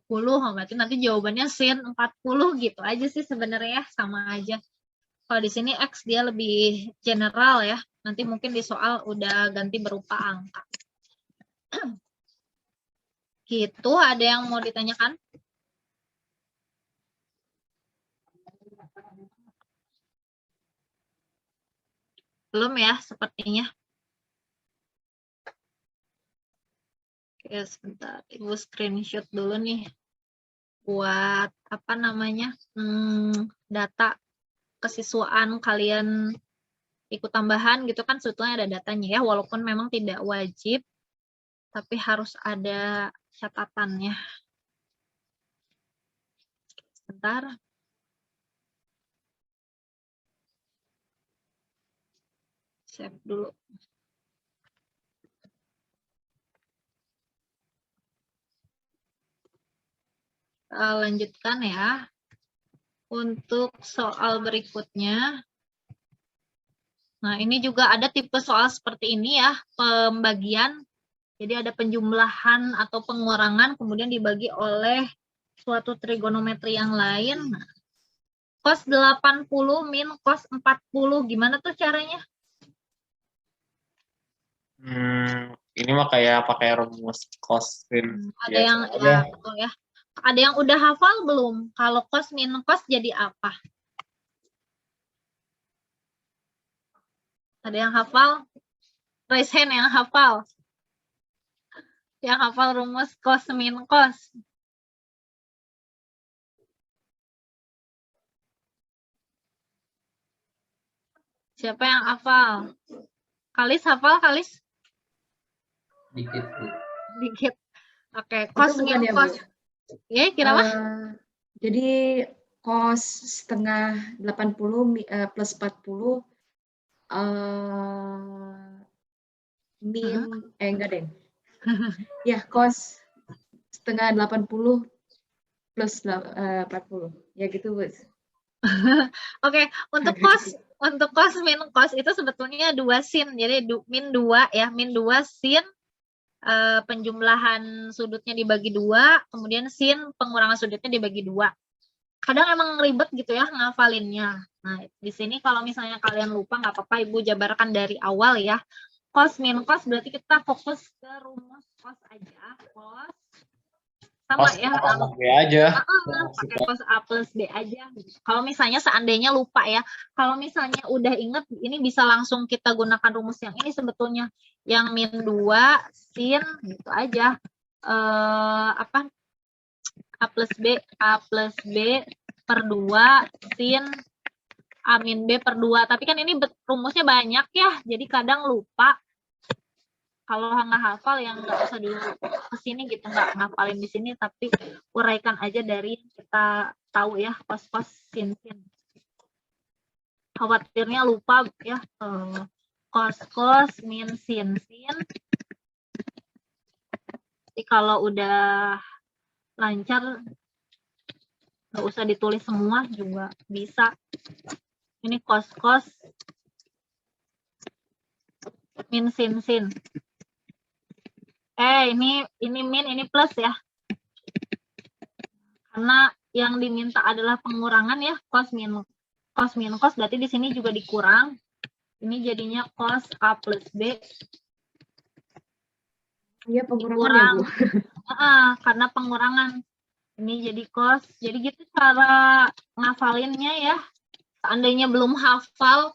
Berarti nanti jawabannya sin 40 gitu aja sih sebenarnya. Sama aja. Kalau di sini X dia lebih general ya. Nanti mungkin di soal udah ganti berupa angka. Gitu, ada yang mau ditanyakan? Belum ya, sepertinya. Oke, sebentar. Ibu screenshot dulu nih. Buat, apa namanya, data kesiswaan kalian ikut tambahan gitu kan sebetulnya ada datanya ya. Walaupun memang tidak wajib, tapi harus ada catatannya. Sebentar. Save dulu. Lanjutkan ya. Untuk soal berikutnya. Nah, ini juga ada tipe soal seperti ini ya, pembagian. Jadi ada penjumlahan atau pengurangan kemudian dibagi oleh suatu trigonometri yang lain. Cos 80 min cos 40, gimana tuh caranya? Ini mah kayak pakai rumus cosin. Ada yang ya, betul ya. Ada yang udah hafal belum? Kalau cos min cos jadi apa? Ada yang hafal? Raise hand yang hafal. Yang hafal rumus cos min cos. Siapa yang hafal? Kalis hafal, Kalis? Dikit, Bu. Dikit. Oke, cos Itu bukan min ya, cos. Bu? Ya, kira apa? Jadi cos setengah 80 plus 40 min enggak deh. Ya, cos setengah 80 plus 40. Ya gitu, Bu. Oke, untuk cos min cos itu sebetulnya 2 sin. Jadi min 2 ya, min 2 sin penjumlahan sudutnya dibagi 2, kemudian sin pengurangan sudutnya dibagi 2. Kadang emang ribet gitu ya ngafalinnya. Nah, di sini kalau misalnya kalian lupa nggak apa-apa, Ibu jabarkan dari awal ya. Cos min cos berarti kita fokus ke rumus cos aja. Cos sama Cos ya. A plus B aja. Pakai cos A plus B aja. Kalau misalnya seandainya lupa ya. Kalau misalnya udah inget, ini bisa langsung kita gunakan rumus yang ini sebetulnya. Yang min 2 sin gitu aja. A plus B per 2 sin A min B per 2. Tapi kan ini rumusnya banyak ya. Jadi kadang lupa. Kalau nggak hafal yang nggak usah dulu kesini gitu, nggak ngapalin di sini, tapi uraikan aja dari kita tahu ya cos sin. Khawatirnya lupa ya, cos min sin. Jadi kalau udah lancar nggak usah ditulis semua juga bisa. Ini cos min sin. Ini min, ini plus ya. Karena yang diminta adalah pengurangan ya, cos min cos berarti di sini juga dikurang. Ini jadinya cos A plus B. Iya, pengurangan ya, Bu. Karena pengurangan. Ini jadi cos. Jadi gitu cara ngafalinnya ya. Seandainya belum hafal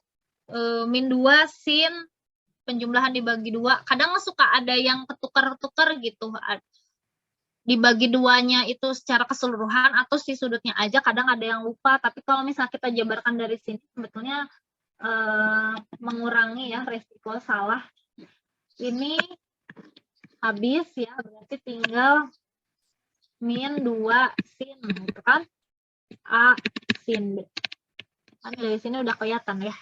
min 2 sin penjumlahan dibagi 2, kadang suka ada yang ketukar-tukar gitu. Dibagi 2-nya itu secara keseluruhan atau si sudutnya aja, kadang ada yang lupa. Tapi kalau misalnya kita jabarkan dari sini, sebetulnya mengurangi ya resiko salah. Ini habis ya, berarti tinggal min 2 sin gitu kan. A sin B. Kan dari sini udah kelihatan ya.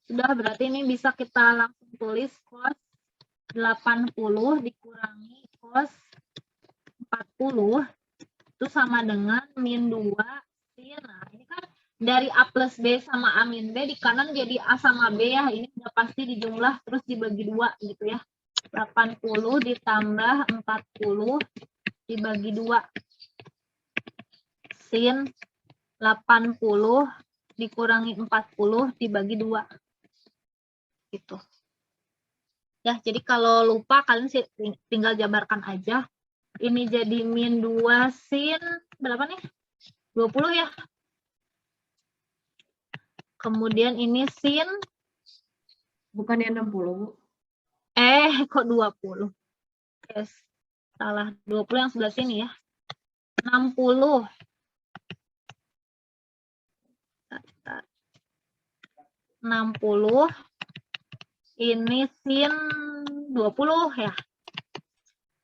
Sudah, berarti ini bisa kita langsung tulis cos 80 dikurangi cos 40 itu sama dengan min 2 sin. Nah, ini kan dari A plus B sama A min B, di kanan jadi A sama B ya. Ini udah pasti dijumlah terus dibagi 2 gitu ya. 80 ditambah 40 dibagi 2. Sin 80 dikurangi 40 dibagi 2. Gitu. Ya, jadi kalau lupa kalian tinggal jabarkan aja. Ini jadi min 2 sin berapa nih? 20 ya. Kemudian ini sin Bukannya 60, Bu. kok 20? Yes. Salah, 20 yang sebelah sini ya. 60. 60. Ini sin 20 ya.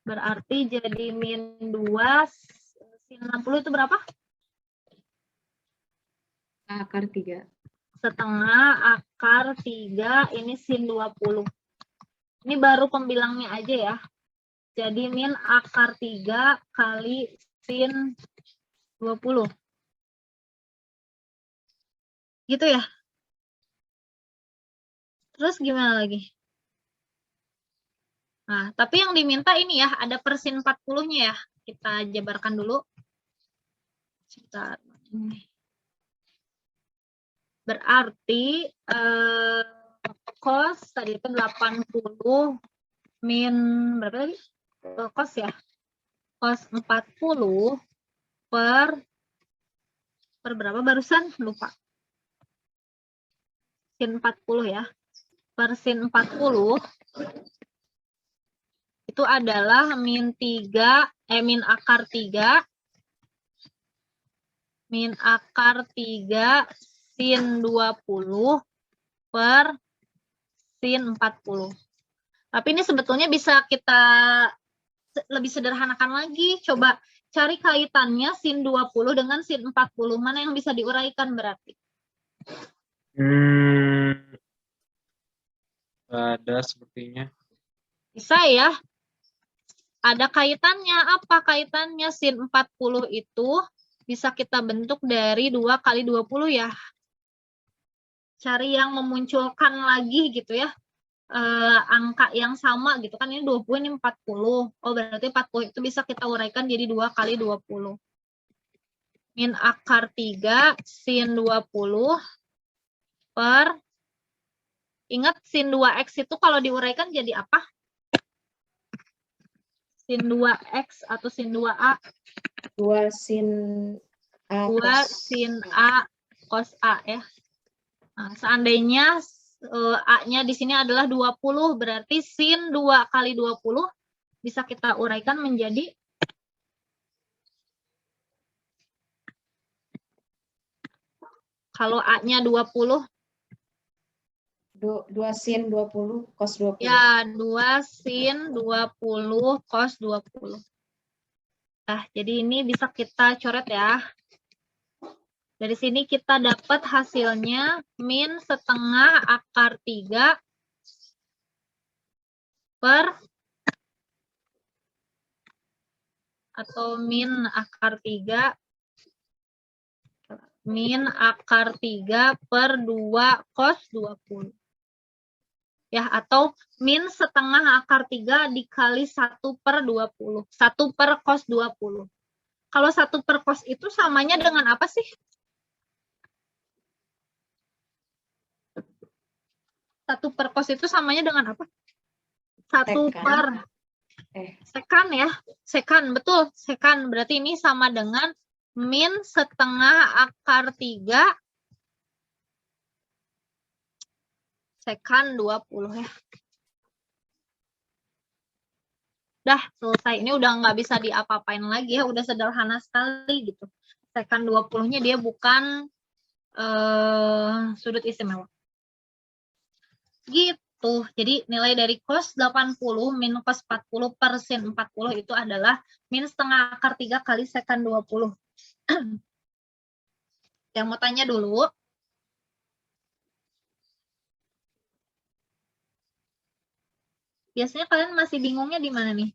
Berarti jadi min 2 sin 60 itu berapa? Akar 3. Setengah akar 3, ini sin 20. Ini baru pembilangnya aja ya. Jadi min akar 3 kali sin 20. Gitu ya. Terus gimana lagi? Nah, tapi yang diminta ini ya, ada persin 40-nya ya. Kita jabarkan dulu. Sebentar. Berarti cos tadi itu 80 min berapa tadi? Cos ya. Cos 40 per berapa barusan? Lupa. Sin 40 ya. Per sin 40 itu adalah min 3, min akar 3 sin 20 per sin 40. Tapi ini sebetulnya bisa kita lebih sederhanakan lagi. Coba cari kaitannya sin 20 dengan sin 40. Mana yang bisa diuraikan berarti? Ada sepertinya. Bisa ya. Ada kaitannya. Apa kaitannya? Sin 40 itu bisa kita bentuk dari 2 kali 20 ya. Cari yang memunculkan lagi gitu ya. Angka yang sama gitu kan, ini 20 ini 40. Oh berarti 40 itu bisa kita uraikan jadi 2 kali 20. Min akar 3 sin 20 per, ingat sin 2x itu kalau diuraikan jadi apa? Sin 2x atau sin 2a? 2 sin A 2 cos. sin a cos a ya. Nah, seandainya A-nya di sini adalah 20, berarti sin 2 kali 20 bisa kita uraikan menjadi kalau A-nya 20, 2 sin 20 cos 20. ya 2 sin 20 cos 20. Nah, jadi ini bisa kita coret ya. Dari sini kita dapat hasilnya min setengah akar 3 per, atau min akar 3 per 2 cos 20. Ya, atau min setengah akar 3 dikali 1 per 20. 1 per cos 20. Kalau 1 per cos itu samanya dengan apa sih? 1 per cos itu samanya dengan apa? 1 Sekan. per sekan ya. Sekan, betul. Sekan. Berarti ini sama dengan min setengah akar 3 sekan 20 ya. Dah selesai. Ini udah nggak bisa diapa-apain lagi ya. Udah sederhana sekali gitu. Sekan 20-nya dia bukan sudut istimewa. Gitu. Jadi nilai dari cos 80 min cos 40 per sin 40 itu adalah min setengah akar 3 kali sekan 20. Yang mau tanya dulu. Biasanya kalian masih bingungnya di mana nih?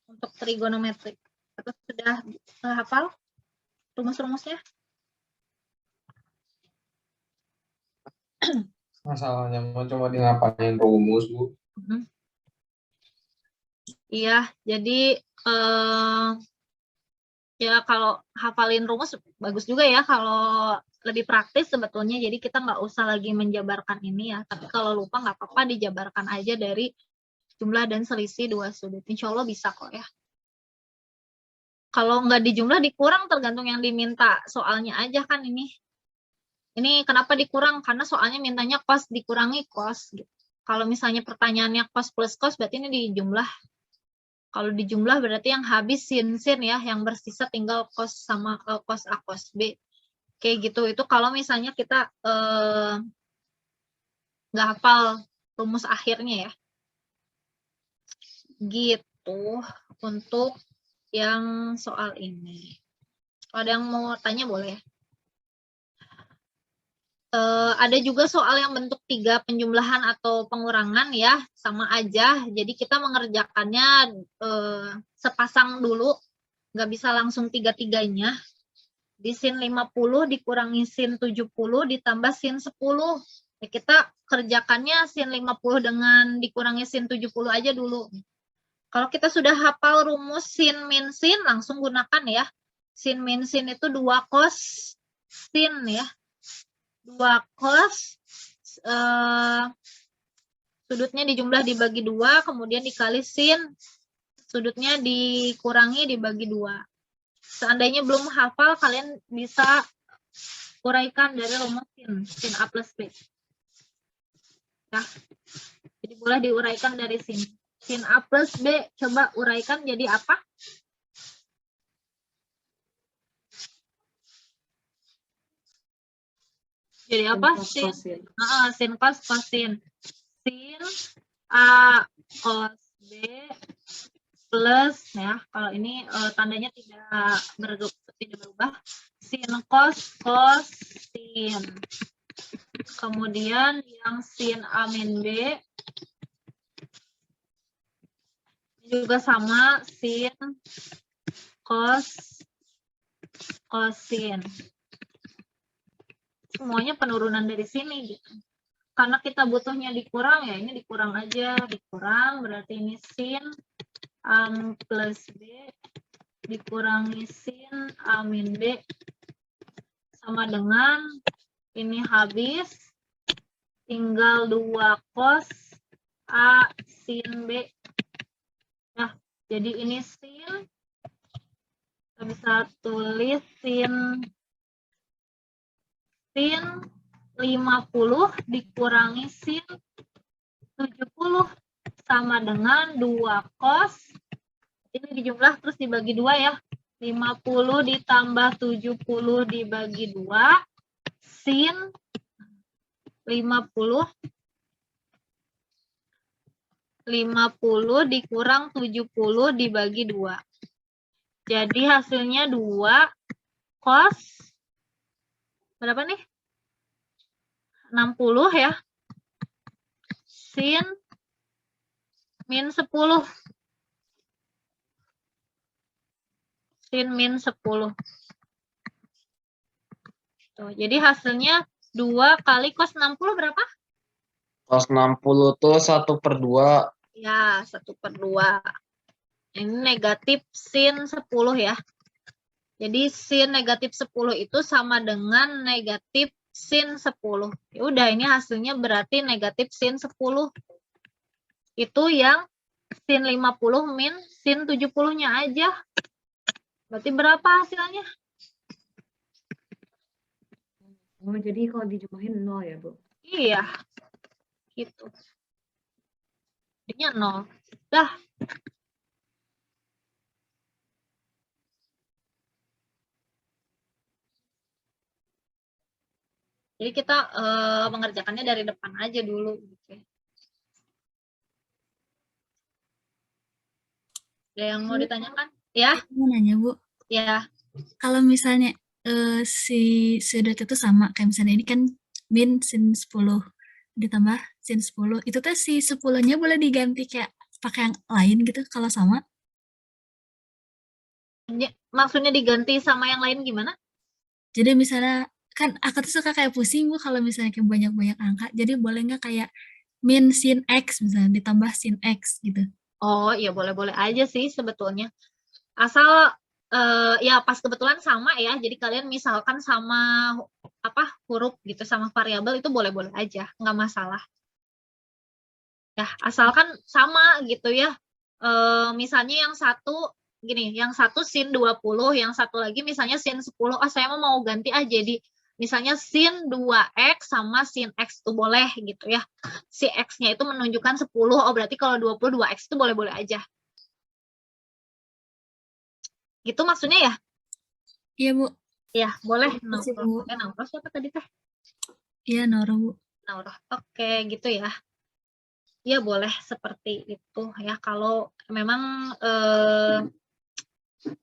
Untuk trigonometri. Atau sudah hafal rumus-rumusnya? Masalahnya mau coba di ngapain rumus, Bu? Iya, jadi ya kalau hafalin rumus bagus juga ya, kalau lebih praktis sebetulnya, jadi kita nggak usah lagi menjabarkan ini ya, tapi kalau lupa nggak apa-apa dijabarkan aja dari jumlah dan selisih dua sudut. Insya Allah bisa kok ya. Kalau nggak dijumlah dikurang tergantung yang diminta soalnya aja kan ini. Ini kenapa dikurang? Karena soalnya mintanya cos dikurangi cos. Gitu. Kalau misalnya pertanyaannya cos plus cos berarti ini dijumlah. Kalau dijumlah berarti yang habis sin ya, yang bersisa tinggal cos sama cos A cos B. Kayak gitu. Itu kalau misalnya kita nggak hafal rumus akhirnya ya. Gitu untuk yang soal ini. Kalau ada yang mau tanya boleh ya. Ada juga soal yang bentuk 3 penjumlahan atau pengurangan ya, sama aja. Jadi kita mengerjakannya sepasang dulu, nggak bisa langsung tiga-tiganya. Di sin 50 dikurangi sin 70 ditambah sin 10. Ya, kita kerjakannya sin 50 dengan dikurangi sin 70 aja dulu. Kalau kita sudah hafal rumus sin min sin, langsung gunakan ya. Sin min sin itu 2 cos sin ya. 2 cos sudutnya dijumlah dibagi 2, kemudian dikali sin, sudutnya dikurangi dibagi 2. Seandainya belum hafal, kalian bisa uraikan dari rumus sin A plus B. Ya. Jadi boleh diuraikan dari sini. Sin A plus B, coba uraikan jadi apa? Jadi apa? Sin cos cosin. Sin A cos B plus ya, kalau ini tandanya tidak berubah, sin cos sin. Kemudian yang sin A min B juga sama, sin cos sin. Semuanya penurunan dari sini gitu. Karena kita butuhnya dikurang ya, ini dikurang aja, dikurang berarti ini sin A plus B dikurangi sin A min B sama dengan ini habis, tinggal 2 cos A sin B. Nah, jadi ini sin, kita bisa tulis sin 50 dikurangi sin 70 sama dengan 2 cos, ini dijumlah terus dibagi 2 ya, 50 ditambah 70 dibagi 2, sin 50 dikurang 70 dibagi 2. Jadi hasilnya 2 cos berapa nih? 60 ya. Sin min 10. Sin min 10. Tuh, jadi hasilnya 2 kali cos 60 berapa? Cos 60 tuh 1/2. Ya, 1/2. Ini negatif sin 10 ya. Jadi sin negatif 10 itu sama dengan negatif sin 10. Ya udah, ini hasilnya berarti negatif sin 10. Itu yang sin 50 min sin 70-nya aja. Berarti berapa hasilnya? Oh, jadi kalau dijumlahin 0 ya, Bu? Iya. Gitu. Jadinya 0. Dah. Jadi kita mengerjakannya dari depan aja dulu. Gitu. Ada yang mau ditanyakan? Ya? Mau nanya, Bu. Ya. Kalau misalnya si sudut itu sama, kayak misalnya ini kan min sin 10 ditambah sin 10, itu tuh si 10-nya boleh diganti kayak pakai yang lain gitu kalau sama? Maksudnya diganti sama yang lain gimana? Jadi misalnya, kan aku tuh suka kayak pusing Bu kalau misalnya kayak banyak-banyak angka, jadi boleh nggak kayak min sin X misalnya ditambah sin X gitu? Oh iya, boleh-boleh aja sih sebetulnya. Asal ya pas kebetulan sama ya, jadi kalian misalkan sama apa huruf gitu, sama variabel itu boleh-boleh aja, nggak masalah. Ya, asalkan sama gitu ya. Misalnya yang satu gini, yang satu sin 20, yang satu lagi misalnya sin 10, saya mau ganti aja jadi misalnya sin 2x sama sin x itu boleh gitu ya. Si x-nya itu menunjukkan 10, oh berarti kalau 22x itu boleh-boleh aja. Gitu maksudnya ya? Iya, Bu. Ya, boleh. Bu. Naura siapa tadi teh? Iya, Naura, Bu. Naura. Oke, gitu ya. Ya, boleh seperti itu ya. Kalau memang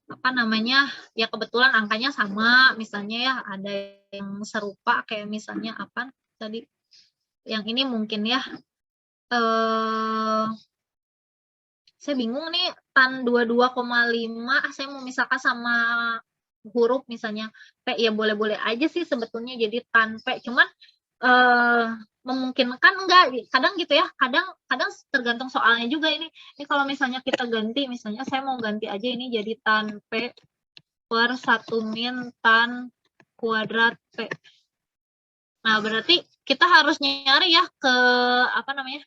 apa namanya, ya kebetulan angkanya sama, misalnya ya ada yang serupa kayak misalnya apa tadi? Yang ini mungkin ya. Saya bingung nih, tan 22,5 saya mau misalkan sama huruf misalnya P, ya boleh-boleh aja sih sebetulnya jadi tan P, cuman memungkinkan enggak, kadang gitu ya, kadang tergantung soalnya juga ini kalau misalnya kita ganti, misalnya saya mau ganti aja ini jadi tan P per 1 min tan kuadrat P. Nah berarti kita harus nyari ya ke apa namanya,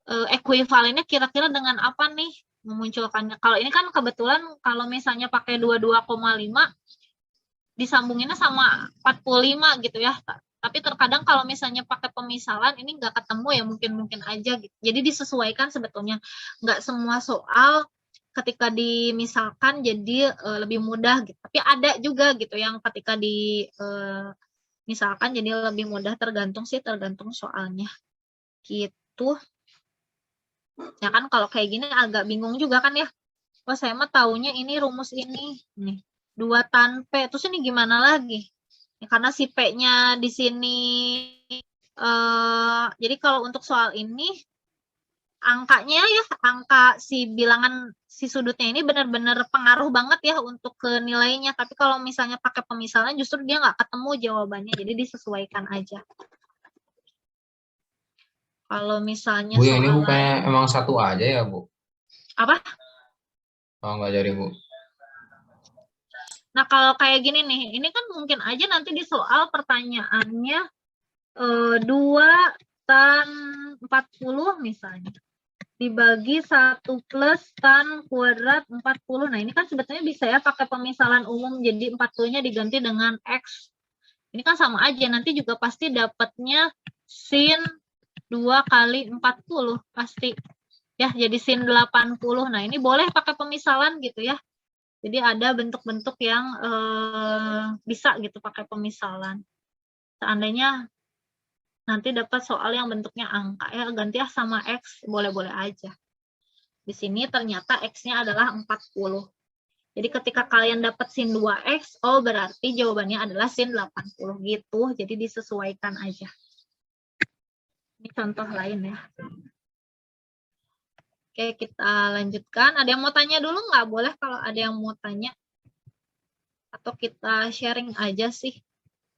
ekuivalennya kira-kira dengan apa nih memunculkannya. Kalau ini kan kebetulan kalau misalnya pakai 22,5 disambunginnya sama 45 gitu ya. Tapi terkadang kalau misalnya pakai pemisalan ini nggak ketemu ya, mungkin aja gitu. Jadi disesuaikan sebetulnya. Nggak semua soal ketika dimisalkan jadi lebih mudah gitu. Tapi ada juga gitu yang ketika misalkan jadi lebih mudah, tergantung soalnya. Gitu. Ya kan kalau kayak gini agak bingung juga kan ya. Oh, saya mah taunya ini rumus ini. Nih, 2 tan P. Terus ini gimana lagi? Ya, karena si P-nya di sini jadi kalau untuk soal ini angkanya ya, angka si bilangan si sudutnya ini benar-benar pengaruh banget ya untuk ke nilainya. Tapi kalau misalnya pakai pemisalan justru dia nggak ketemu jawabannya. Jadi disesuaikan aja. Kalau misalnya Bu, yang ini soal bukannya emang satu aja ya, Bu? apa? Oh, nggak jadi, Bu. Nah, kalau kayak gini nih, ini kan mungkin aja nanti di soal pertanyaannya 2 tan 40 misalnya. Dibagi 1 plus tan kuadrat 40. Nah, ini kan sebetulnya bisa ya pakai pemisalan umum, jadi 40-nya diganti dengan X. Ini kan sama aja, nanti juga pasti dapatnya sin 2 kali 40 pasti. Ya, jadi sin 80. Nah, ini boleh pakai pemisalan gitu ya. Jadi ada bentuk-bentuk yang bisa gitu pakai pemisalan. Seandainya nanti dapat soal yang bentuknya angka ya, ganti ya sama X, boleh-boleh aja. Di sini ternyata X-nya adalah 40. Jadi ketika kalian dapat sin 2X, oh berarti jawabannya adalah sin 80 gitu. Jadi disesuaikan aja. Ini contoh lain ya. Oke, kita lanjutkan. Ada yang mau tanya dulu nggak? Boleh kalau ada yang mau tanya. Atau kita sharing aja sih.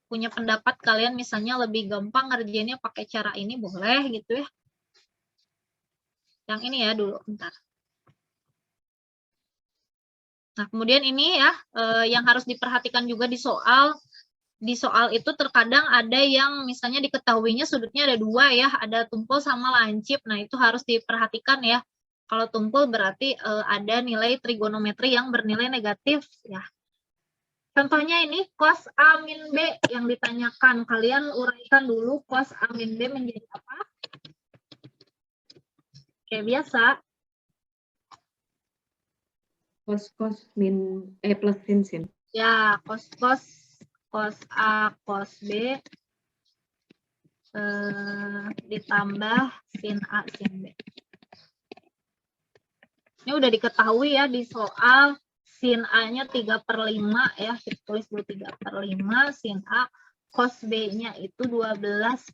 Punya pendapat kalian misalnya lebih gampang ngerjainnya pakai cara ini, boleh gitu ya. Yang ini ya dulu, bentar. Nah, kemudian ini ya, yang harus diperhatikan juga di soal. Di soal itu terkadang ada yang misalnya diketahuinya sudutnya ada 2 ya, ada tumpul sama lancip. Nah, itu harus diperhatikan ya. Kalau tumpul berarti ada nilai trigonometri yang bernilai negatif ya. Contohnya ini cos A min B yang ditanyakan. Kalian uraikan dulu cos A min B menjadi apa? Kayak biasa. Cos min plus sin. Ya, cos A cos B ditambah sin A sin B. Ini udah diketahui ya di soal sin A-nya 3/5 ya, kita tulis dulu 3/5, sin A cos B-nya itu 12/13.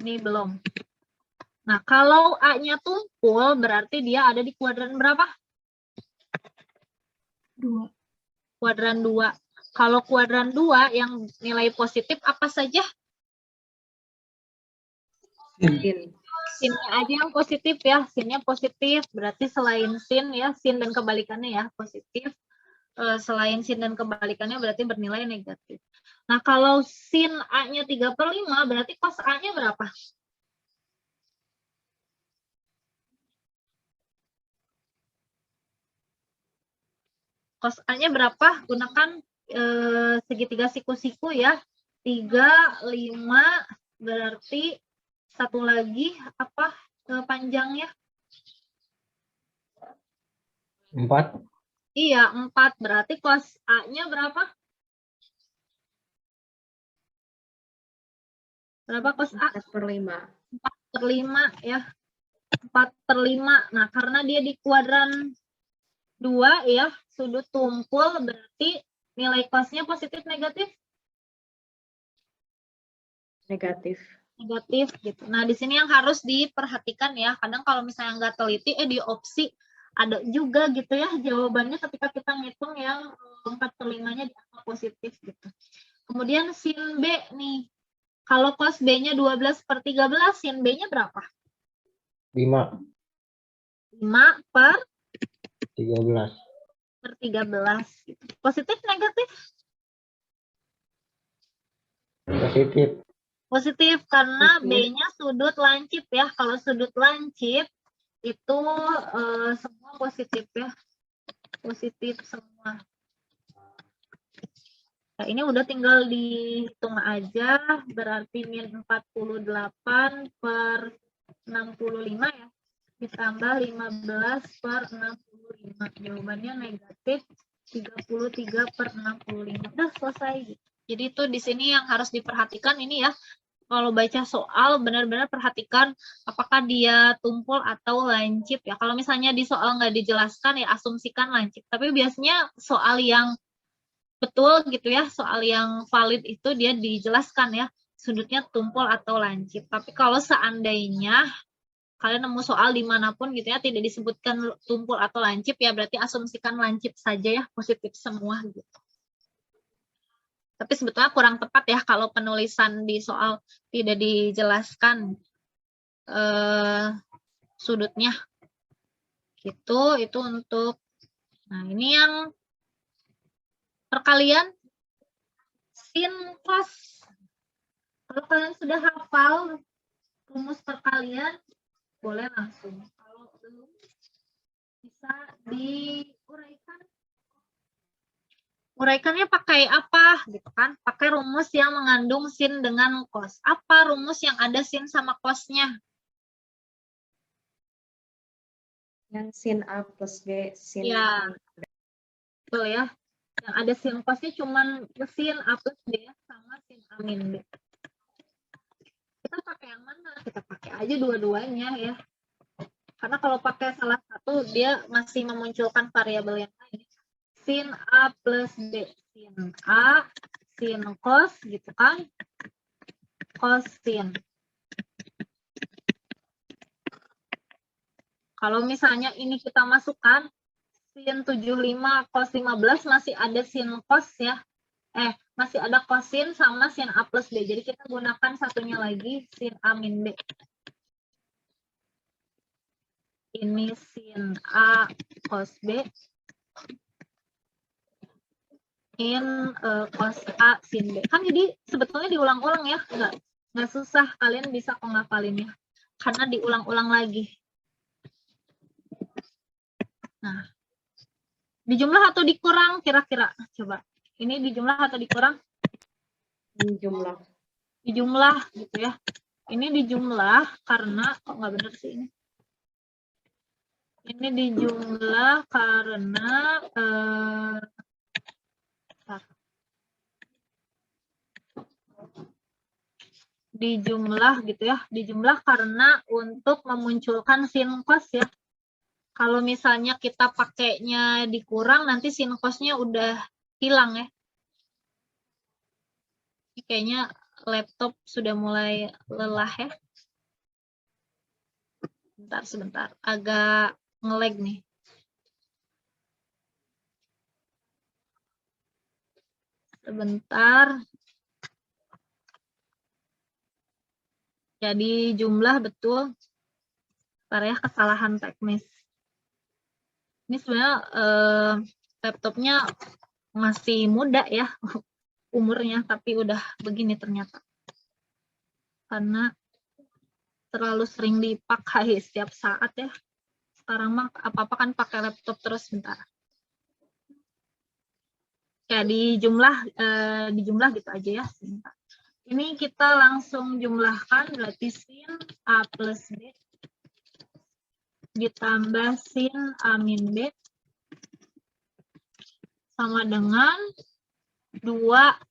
Ini belum. Nah, kalau A-nya tumpul berarti dia ada di kuadran berapa? 2. Kuadran 2. Kalau kuadran 2 yang nilai positif apa saja? Sin. Sinnya aja yang positif ya, sinnya positif, berarti selain sin ya, sin dan kebalikannya ya, positif. Selain sin dan kebalikannya berarti bernilai negatif. Nah, kalau sin A-nya 3/5, berarti cos A-nya berapa? Cos A-nya berapa? Gunakan segitiga siku-siku ya. 3, 5, berarti satu lagi apa panjangnya? 4. Iya, 4. Berarti cos A-nya berapa? Berapa cos A? 4/5. 4/5 ya. 4/5. Nah, karena dia di kuadran 2 ya, sudut tumpul, berarti nilai cosnya positif negatif? Negatif. Negatif gitu. Nah, di sini yang harus diperhatikan ya. Kadang kalau misalnya nggak teliti, di opsi ada juga gitu ya jawabannya ketika kita ngitung yang 4/5-nya dianggap positif gitu. Kemudian sin B nih. Kalau cos B-nya 12/13, sin B-nya berapa? 5. 5/13 gitu. Positif negatif? Positif. Positif karena B-nya sudut lancip ya. Kalau sudut lancip itu semua positif ya. Positif semua. Nah, ini udah tinggal dihitung aja. Berarti min 48/65 ya. Ditambah 15/65. Jawabannya negatif 33/65. Udah selesai. Jadi itu di sini yang harus diperhatikan ini ya. kalau baca soal benar-benar perhatikan apakah dia tumpul atau lancip ya. Kalau misalnya di soal nggak dijelaskan ya asumsikan lancip. Tapi biasanya soal yang betul gitu ya, soal yang valid itu dia dijelaskan ya, sudutnya tumpul atau lancip. Tapi kalau seandainya kalian nemu soal dimanapun gitu ya, tidak disebutkan tumpul atau lancip ya, berarti asumsikan lancip saja ya, positif semua gitu. Tapi sebetulnya kurang tepat ya kalau penulisan di soal tidak dijelaskan sudutnya. Gitu, itu untuk, nah ini yang perkalian sin cos. Kalau kalian sudah hafal rumus perkalian, boleh langsung. Kalau belum, bisa diuraikan. Uraikannya pakai apa gitu kan? Pakai rumus yang mengandung sin dengan cos. Apa rumus yang ada sin sama cosnya? Yang sin A plus B, sin Ya, A. betul ya. Yang ada sin cosnya cuman sin A plus B sama sin A min B. Kita pakai yang mana? Kita pakai aja dua-duanya ya. Karena kalau pakai salah satu, dia masih memunculkan variabel yang lain. Sin A plus B, sin A, sin cos gitu kan, cos sin. Kalau misalnya ini kita masukkan sin 75 cos 15 masih ada sin cos ya, masih ada cosin sama sin A plus B, jadi kita gunakan satunya lagi sin A min B. Ini sin A cos B in cos A sin B. Kan jadi sebetulnya diulang-ulang ya, nggak susah, kalian bisa kok ngapalinnya karena diulang-ulang lagi. Nah, dijumlah atau dikurang kira-kira? Coba, ini dijumlah atau dikurang? Dijumlah. Dijumlah gitu ya. Ini dijumlah karena, kok nggak bener sih ini? Ini dijumlah karena dijumlah gitu ya, dijumlah karena untuk memunculkan sin cos ya. Kalau misalnya kita pakainya dikurang, nanti sin cosnya udah hilang ya. Ini kayaknya laptop sudah mulai lelah ya. Sebentar, agak nge-lag nih. Sebentar. Jadi jumlah betul. Bentar ya, kesalahan teknis. Ini sebenarnya laptopnya masih muda ya umurnya, tapi udah begini ternyata. Karena terlalu sering dipakai setiap saat ya. Sekarang mah apa-apa kan pakai laptop terus, bentar. Ya dijumlah gitu aja ya. Sebentar. Ini kita langsung jumlahkan, berarti sin A plus B ditambah sin A min B sama dengan 2,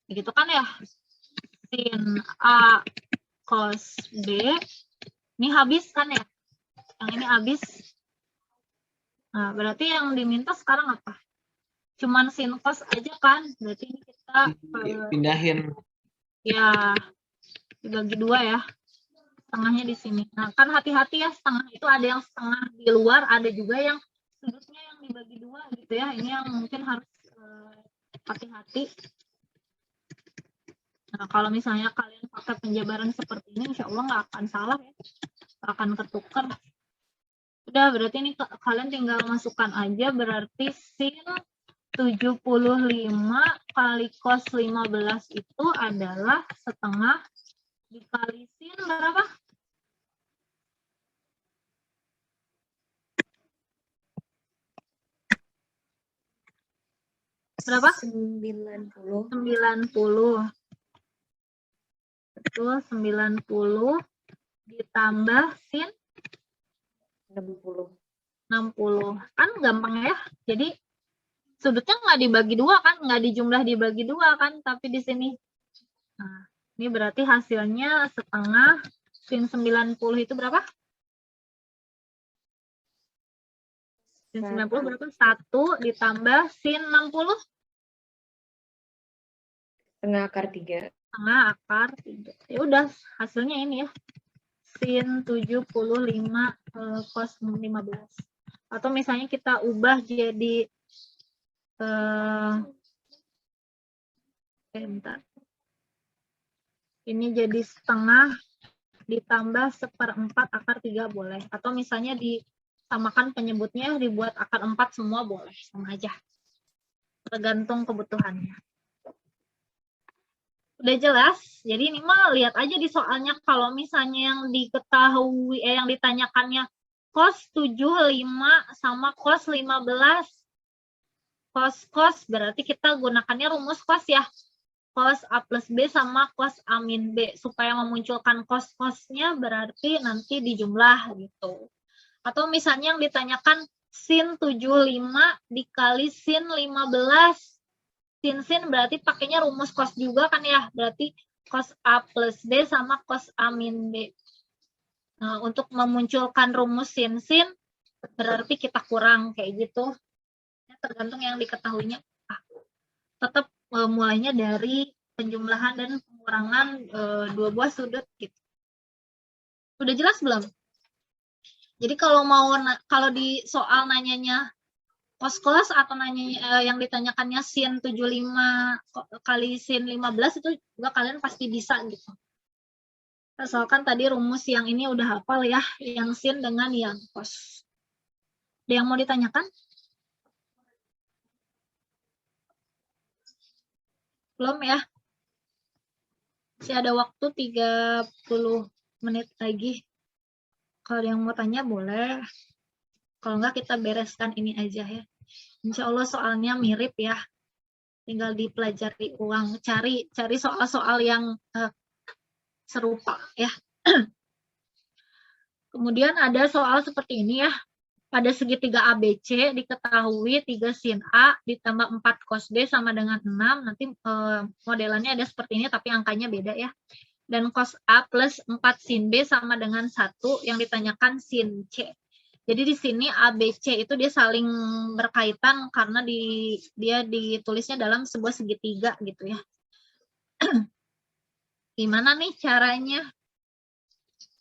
gitu kan ya. Sin A cos B, ini habis kan ya. Yang ini habis. Nah, berarti yang diminta sekarang apa? Cuman sin cos aja kan. Berarti ini kita pindahin. Ya, dibagi 2 ya. Setengahnya di sini. Nah, kan hati-hati ya, setengah itu ada yang setengah di luar, ada juga yang sudutnya yang dibagi 2 gitu ya. Ini yang mungkin harus hati-hati. Nah, kalau misalnya kalian pakai penjabaran seperti ini, insya Allah nggak akan salah ya. Nggak akan ketukar. Udah, berarti ini kalian tinggal masukkan aja, berarti sin 75 kali cos 15 itu adalah setengah dikali sin berapa? Berapa? 90. 90. Betul, 90 ditambah sin 60. 60. Kan gampang ya. Jadi sudutnya nggak dibagi 2 kan, nggak dijumlah dibagi 2 kan, tapi di sini. Nah, Ini berarti hasilnya setengah sin 90 itu berapa? Sin 90 berapa? 1 ditambah sin 60? Setengah akar 3. Setengah akar 3. Ya udah, hasilnya ini ya. Sin 75 cos 15. Atau misalnya kita ubah jadi bentar. Ini jadi setengah ditambah 1/4 akar 3 boleh. Atau misalnya disamakan penyebutnya, dibuat akar 4 semua boleh. Sama aja. Tergantung kebutuhannya. Udah jelas? Jadi ini mah lihat aja di soalnya. Kalau misalnya yang diketahui, yang ditanyakannya cos 75 sama cos 15. Cos berarti kita gunakannya rumus cos ya. Cos A plus B sama cos A min B. Supaya memunculkan cos-cosnya berarti nanti dijumlah gitu. Atau misalnya yang ditanyakan sin 75 dikali sin 15. Sin berarti pakainya rumus cos juga kan ya. Berarti cos A plus B sama cos A min B. Nah, untuk memunculkan rumus sin berarti kita kurang kayak gitu. Tergantung yang diketahuinya. Tetap mulainya dari penjumlahan dan pengurangan dua buah sudut gitu. Udah jelas belum? Jadi kalau di soal nanyanya cos atau nanya yang ditanyakannya sin 75 kali sin 15 itu juga kalian pasti bisa gitu. Asalkan tadi rumus yang ini udah hafal ya, yang sin dengan yang cos. Ada yang mau ditanyakan? Belum ya? Masih ada waktu 30 menit lagi. Kalau ada yang mau tanya boleh. Kalau enggak kita bereskan ini aja ya. Insya Allah soalnya mirip ya. Tinggal dipelajari ulang. Cari soal-soal yang serupa ya. Kemudian ada soal seperti ini ya. Pada segitiga ABC diketahui 3 sin A ditambah 4 cos B sama dengan 6. Nanti modelannya ada seperti ini tapi angkanya beda ya. Dan cos A plus 4 sin B sama dengan 1 yang ditanyakan sin C. Jadi di sini ABC itu dia saling berkaitan karena dia ditulisnya dalam sebuah segitiga gitu ya. Gimana nih caranya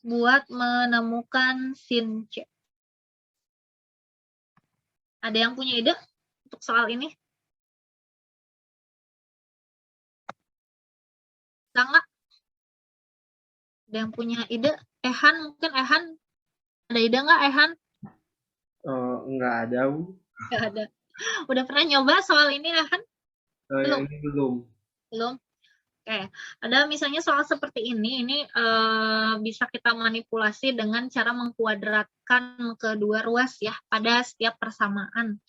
buat menemukan sin C? Ada yang punya ide untuk soal ini? Sangat? Ada yang punya ide? Ehan, mungkin Ehan? Ada ide nggak Ehan? Enggak ada, Bu. Nggak ada. Udah pernah nyoba soal ini Ehan? Yang ini belum. Belum? Oke. Ada misalnya soal seperti ini bisa kita manipulasi dengan cara mengkuadratkan kedua ruas ya pada setiap persamaan.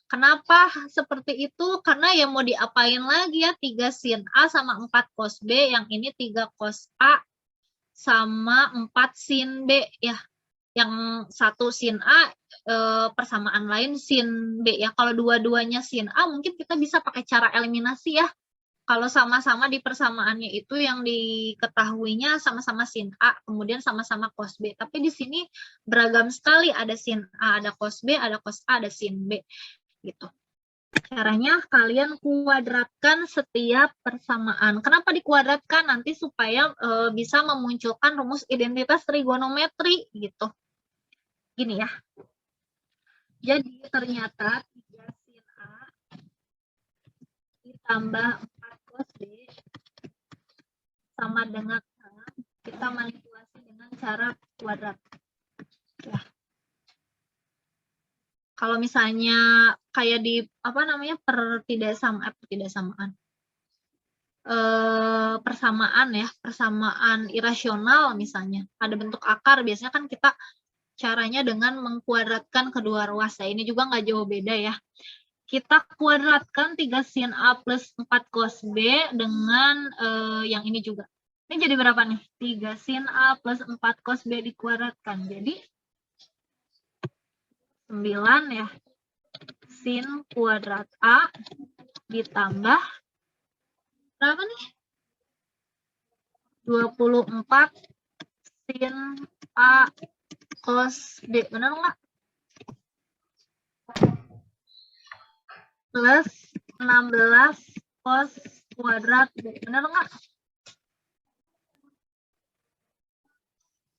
Kenapa seperti itu? Karena ya mau diapain lagi ya, 3 sin A sama 4 cos B, yang ini 3 cos A sama 4 sin B ya. Yang 1 sin A persamaan lain sin B ya. Kalau dua-duanya sin A mungkin kita bisa pakai cara eliminasi ya. Kalau sama-sama di persamaannya itu yang diketahuinya sama-sama sin A, kemudian sama-sama cos B. Tapi di sini beragam sekali, ada sin A, ada cos B, ada cos A, ada sin B. Gitu. Caranya kalian kuadratkan setiap persamaan. Kenapa dikuadratkan? Nanti supaya bisa memunculkan rumus identitas trigonometri gitu. Gini ya. Jadi ternyata 3 sin A ditambah 4 cos B sama dengan A. Kita manipulasi dengan cara kuadrat. Ya. Kalau misalnya kayak di persamaan ya, persamaan irasional misalnya, ada bentuk akar, biasanya kan kita caranya dengan mengkuadratkan kedua ruas. Nah, ini juga nggak jauh beda ya. Kita kuadratkan 3 sin A plus 4 cos B dengan yang ini juga. Ini jadi berapa nih? 3 sin A plus 4 cos B dikuadratkan. Jadi 9 ya. Sin kuadrat A ditambah berapa nih? 24 sin A cos B. Benar nggak? Plus 16 cos kuadrat B. Benar nggak?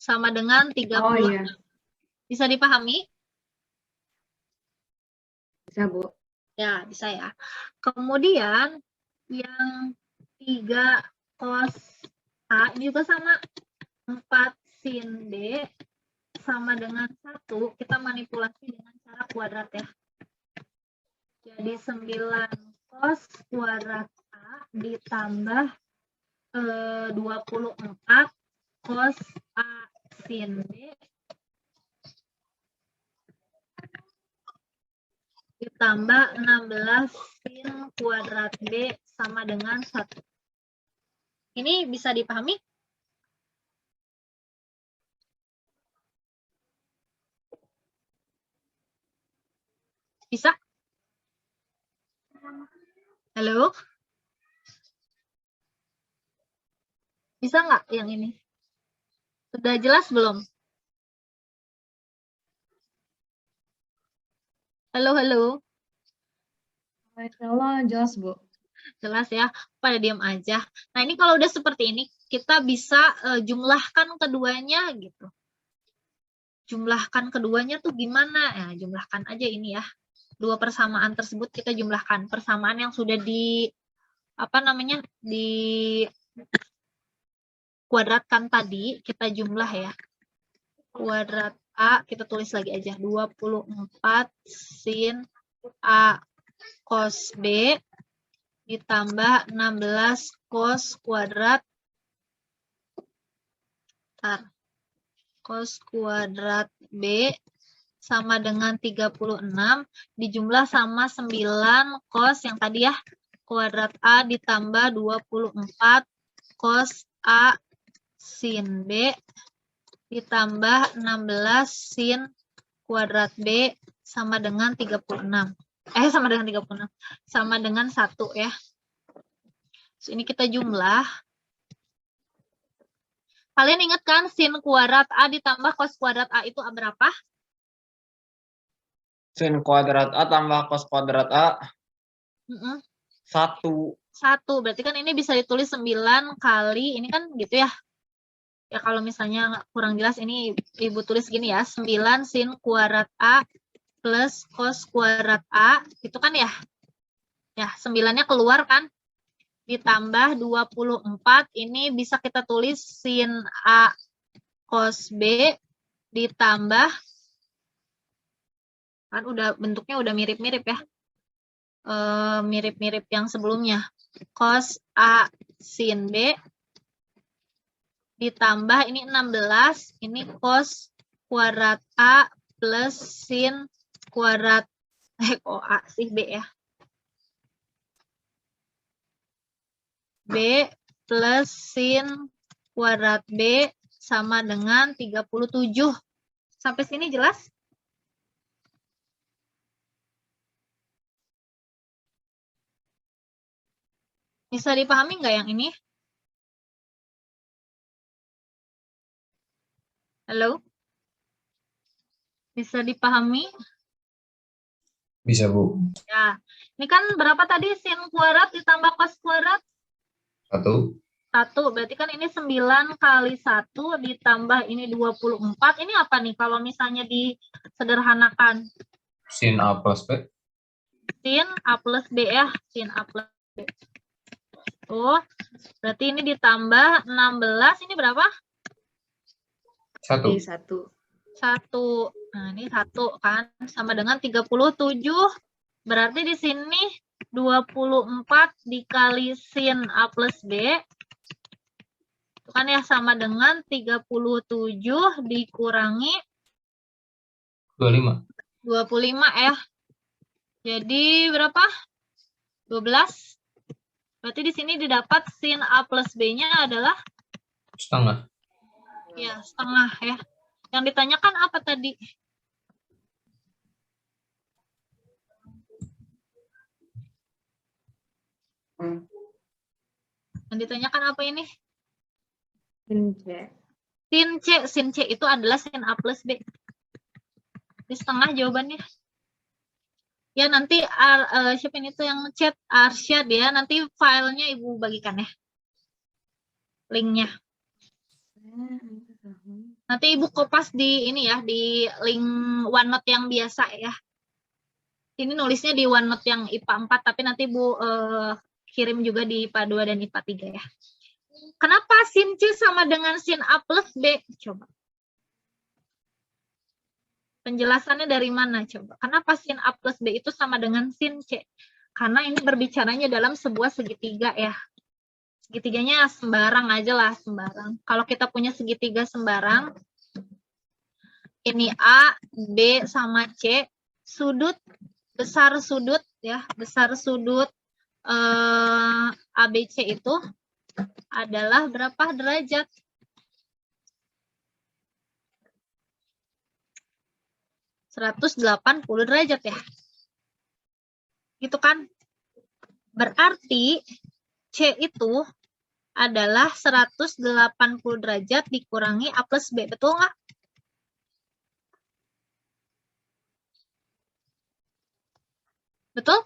Sama dengan 30. Oh iya, Bisa dipahami? bisa Bu. Ya, bisa ya. Kemudian yang 3 cos A ini juga sama. 4 sin D sama dengan 1. Kita manipulasi dengan cara kuadrat ya. Jadi 9 cos kuadrat A ditambah 24 cos A sin B ditambah 16 sin kuadrat B sama dengan 1. Ini bisa dipahami? Bisa? Halo? Bisa nggak yang ini? Sudah jelas belum? Halo, halo. Insya Allah jelas Bu. Jelas ya, pada diam aja. Nah, ini kalau udah seperti ini, kita bisa jumlahkan keduanya gitu. Jumlahkan keduanya tuh gimana? Ya, jumlahkan aja ini ya. Dua persamaan tersebut kita jumlahkan. Persamaan yang sudah di di kuadratkan tadi, kita jumlah ya. Kuadrat A, kita tulis lagi aja. 24 sin A cos B ditambah 16 cos kuadrat cos kuadrat B sama dengan 36 dijumlah sama 9 cos yang tadi ya, kuadrat A ditambah 24 cos A sin B ditambah 16 sin kuadrat B sama dengan 36. Sama dengan 36. Sama dengan 1 ya. So, ini kita jumlah. Kalian ingat kan sin kuadrat A ditambah cos kuadrat A itu berapa? Sin kuadrat A tambah cos kuadrat A 1. 1. Berarti kan ini bisa ditulis 9 kali, ini kan gitu ya. Ya kalau misalnya kurang jelas ini Ibu tulis gini ya, 9 sin kuadrat A plus cos kuadrat A, itu kan ya. Ya, 9-nya keluar kan? Ditambah 24, ini bisa kita tulis sin A cos B ditambah, kan udah bentuknya udah mirip-mirip ya. Mirip-mirip yang sebelumnya. Cos A sin B ditambah ini 16, ini cos kuadrat A plus sin kuadrat kok A sih B ya. B plus sin kuadrat B sama dengan 37. Sampai sini jelas? Bisa dipahami nggak yang ini? Halo? Bisa dipahami? Bisa Bu. Ya, ini kan berapa tadi sin kuadrat ditambah cos kuadrat? 1. 1, berarti kan ini 9 kali 1 ditambah ini 24. Ini apa nih kalau misalnya disederhanakan? Sin A plus B. Sin A plus B ya, sin A plus B. Tuh, berarti ini ditambah 16, ini berapa? 1. 1. 1. Nah, ini 1 kan sama dengan 37. Berarti di sini 24 dikali sin A plus B itu kan ya sama dengan 37 dikurangi 25. 25 ya. Jadi berapa? 12. Berarti di sini didapat sin A plus B-nya adalah Setengah. ya, setengah ya. Yang ditanyakan apa tadi? Yang ditanyakan apa ini? Sin C. Sin C itu adalah sin A plus B. Di setengah jawabannya. Ya nanti siapa ini tuh yang chat Arsyad ya, nanti filenya Ibu bagikan ya. Linknya. Nanti Ibu kopas di ini ya, di link OneNote yang biasa ya. Ini nulisnya di OneNote yang IPA 4, tapi nanti Ibu kirim juga di IPA 2 dan IPA 3 ya. Kenapa sin C sama dengan sin A plus B? Coba. Penjelasannya dari mana? Coba. Kenapa sin A plus B itu sama dengan sin C? Karena ini berbicaranya dalam sebuah segitiga ya. Segitiganya sembarang aja lah, sembarang. Kalau kita punya segitiga sembarang, ini A, B, sama C, besar sudut ya, besar sudut ABC itu adalah berapa derajat? (180 derajat ya. Gitu kan? Berarti C itu adalah 180 derajat dikurangi A plus B. Betul nggak? Betul?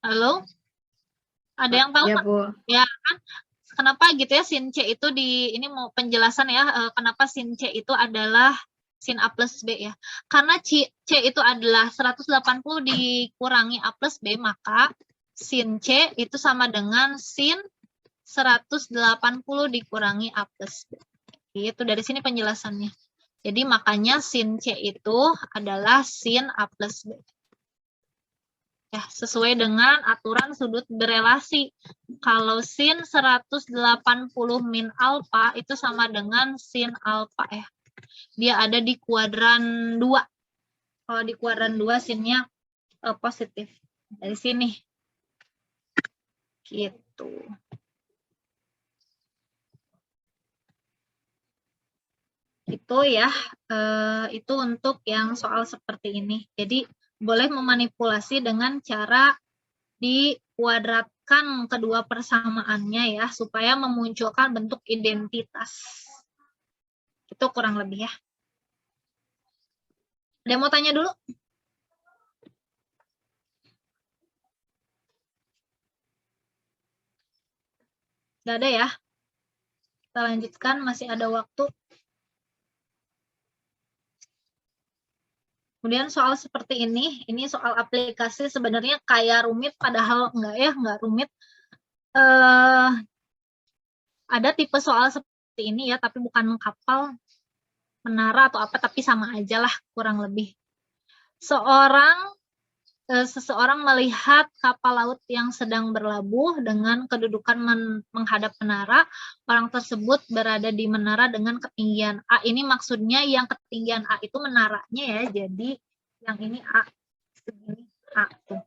Halo? Ada yang tahu Ya, nggak? Bu. Ya kan? Kenapa gitu ya sin C itu ini mau penjelasan ya, kenapa sin C itu adalah sin A plus B ya. Karena C itu adalah 180 dikurangi A plus B, maka sin C itu sama dengan sin 180 dikurangi A plus B. Itu dari sini penjelasannya. Jadi makanya sin C itu adalah sin A plus B. Ya, sesuai dengan aturan sudut berelasi. Kalau sin 180 min alfa itu sama dengan sin alfa ya. Dia ada di kuadran 2. Kalau di kuadran 2 sinnya positif. Dari sini. Gitu. Itu ya, itu untuk yang soal seperti ini. Jadi boleh memanipulasi dengan cara dikuadratkan kedua persamaannya ya, supaya memunculkan bentuk identitas. Itu kurang lebih ya. Ada yang mau tanya dulu? Nggak ada ya? Kita lanjutkan, masih ada waktu. Kemudian soal seperti ini soal aplikasi sebenarnya kayak rumit, padahal enggak ya, enggak rumit. Ada tipe soal seperti ini ya, tapi bukan kapal, menara atau apa, tapi sama aja lah kurang lebih. Seseorang melihat kapal laut yang sedang berlabuh dengan kedudukan menghadap menara. Orang tersebut berada di menara dengan ketinggian A. Ini maksudnya yang ketinggian A itu menaranya ya. Jadi yang ini A, segini A tuh.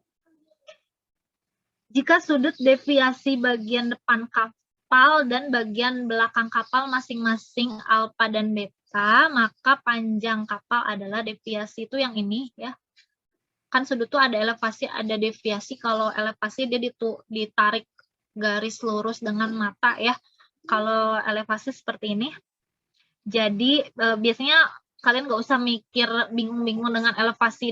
Jika sudut deviasi bagian depan kapal dan bagian belakang kapal masing-masing alfa dan beta, maka panjang kapal adalah deviasi itu yang ini ya. Kan sudut tuh ada elevasi, ada deviasi. Kalau elevasi dia ditarik garis lurus dengan mata ya. Kalau elevasi seperti ini. Jadi biasanya kalian nggak usah mikir bingung-bingung dengan elevasi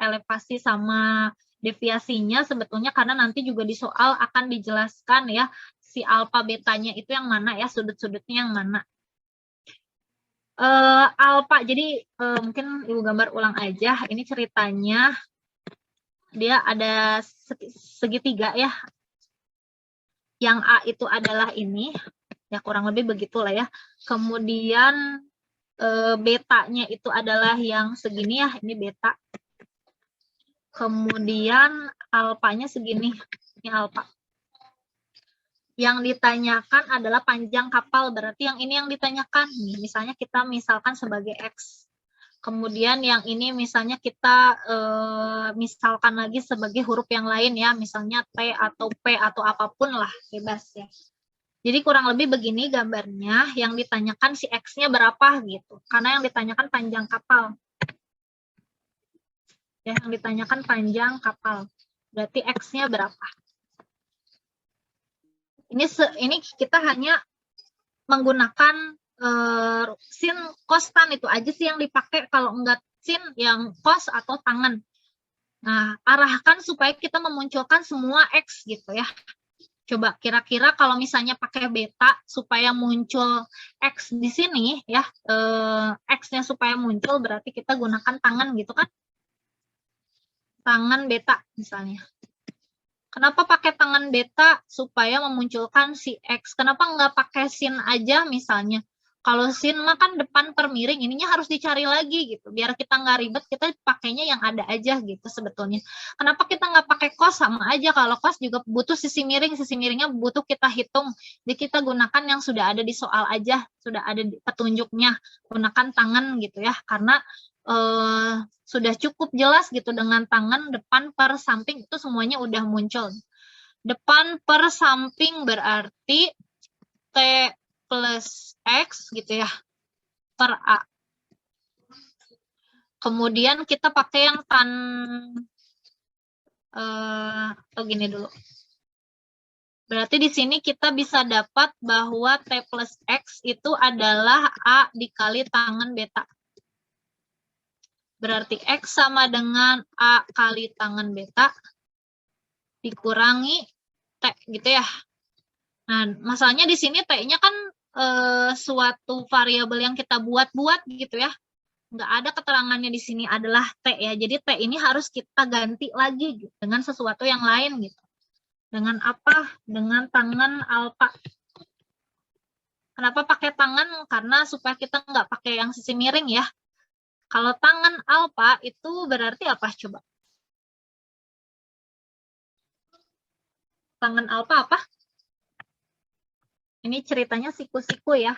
elevasi sama deviasinya sebetulnya, karena nanti juga di soal akan dijelaskan ya si alfa betanya itu yang mana ya, sudut-sudutnya yang mana. Alfa, jadi mungkin Ibu gambar ulang aja. Ini ceritanya dia ada segitiga ya. Yang A itu adalah ini, ya kurang lebih begitulah ya. Kemudian betanya itu adalah yang segini ya, ini beta. Kemudian alfanya segini, ini alfa. Yang ditanyakan adalah panjang kapal, berarti yang ini yang ditanyakan. Nih, misalnya kita misalkan sebagai X. Kemudian yang ini misalnya kita misalkan lagi sebagai huruf yang lain ya, misalnya T atau P atau apapun lah, bebas ya. Jadi kurang lebih begini gambarnya, yang ditanyakan si X-nya berapa gitu. Karena yang ditanyakan panjang kapal. Ya, yang ditanyakan panjang kapal. Berarti X-nya berapa? Ini kita hanya menggunakan sin cos tan itu aja sih yang dipakai, kalau enggak sin yang cos atau tangan. Nah, arahkan supaya kita memunculkan semua X gitu ya. Coba kira-kira kalau misalnya pakai beta supaya muncul X di sini ya, X-nya supaya muncul berarti kita gunakan tangan gitu kan. Tangan beta misalnya. Kenapa pakai tangan beta? Supaya memunculkan si X. Kenapa nggak pakai sin aja misalnya? Kalau sin mah kan depan per miring, ininya harus dicari lagi gitu. Biar kita nggak ribet, kita pakainya yang ada aja gitu sebetulnya. Kenapa kita nggak pakai cos? Sama aja, kalau cos juga butuh sisi miringnya butuh kita hitung. Jadi kita gunakan yang sudah ada di soal aja, sudah ada di petunjuknya. Gunakan tangan gitu ya, karena sudah cukup jelas gitu dengan tangan depan per samping itu semuanya udah muncul. Depan per samping berarti T plus X gitu ya, per A. Kemudian kita pakai yang tan, gini dulu. Berarti di sini kita bisa dapat bahwa T plus X itu adalah A dikali tangan beta. Berarti X sama dengan A kali tangan beta dikurangi T gitu ya. Nah, masalahnya di sini T-nya kan suatu variabel yang kita buat-buat gitu ya. Nggak ada keterangannya di sini adalah T ya. Jadi T ini harus kita ganti lagi gitu, dengan sesuatu yang lain gitu. Dengan apa? Dengan tangan alfa. Kenapa pakai tangan? Karena supaya kita nggak pakai yang sisi miring ya. Kalau tangan alfa itu berarti apa coba? Tangan alfa apa? Ini ceritanya siku-siku ya.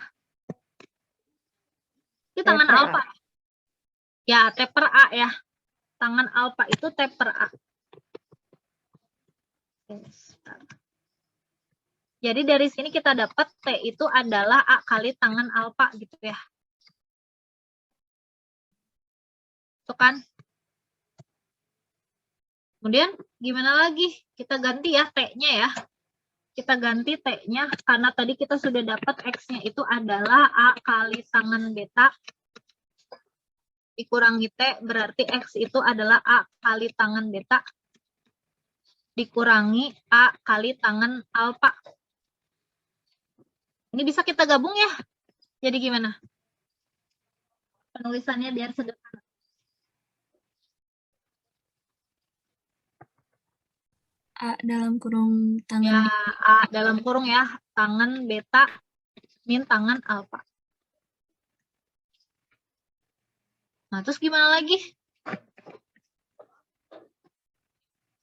Itu tangan alfa. Ya, T per A ya. Tangan alfa itu T per A. Jadi dari sini kita dapat T itu adalah A kali tangan alfa gitu ya. Itu kan. Kemudian gimana lagi? Kita ganti ya T-nya ya. Kita ganti T-nya karena tadi kita sudah dapat X-nya itu adalah A kali tangan beta dikurangi T, berarti X itu adalah A kali tangan beta dikurangi A kali tangan alfa. Ini bisa kita gabung ya. Jadi gimana? Penulisannya biar sederhana. A dalam kurung tangan Ya, A dalam kurung ya, tangan beta min tangan alfa. Nah, terus gimana lagi?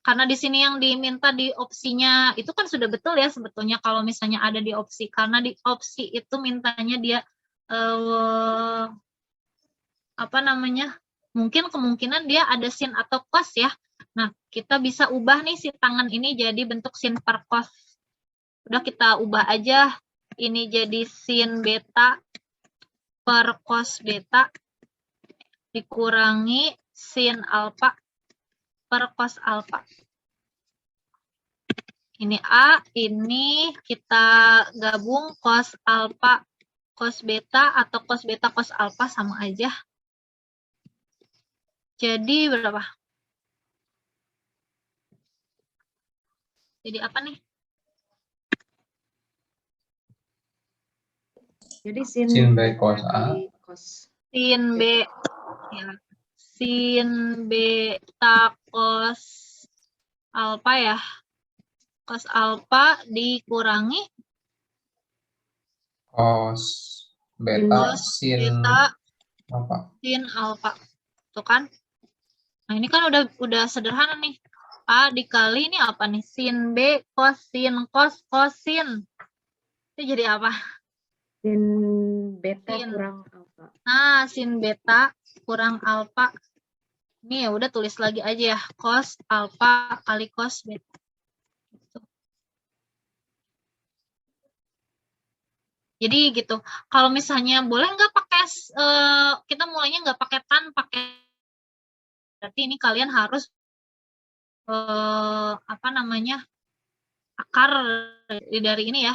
Karena di sini yang diminta di opsinya itu kan sudah betul ya sebetulnya kalau misalnya ada di opsi. Karena di opsi itu mintanya dia apa namanya? Mungkin kemungkinan dia ada sin atau cos ya. Nah, kita bisa ubah nih si tangan ini jadi bentuk sin per cos. Udah kita ubah aja. Ini jadi sin beta per cos beta dikurangi sin alfa per cos alfa. Ini A, ini kita gabung cos alfa cos beta atau cos beta cos alfa sama aja. Jadi berapa? Jadi apa nih? Jadi sin B cos A. Sin B ya. Sin beta cos alfa ya. Cos alfa dikurangi Cos beta cos sin beta apa? sin alfa. Tuh kan? Nah, ini kan udah sederhana nih. A dikali ini apa nih? Sin B kosin cos kosin. Itu jadi apa? sin beta Sin. kurang alfa. Nah, sin beta kurang alfa. Ini ya udah tulis lagi aja ya. Cos alfa kali cos beta. Gitu. Jadi gitu. Kalau misalnya boleh nggak pakai, kita mulainya nggak pakai tan, pakai. Berarti ini kalian harus apa namanya? akar dari ini ya,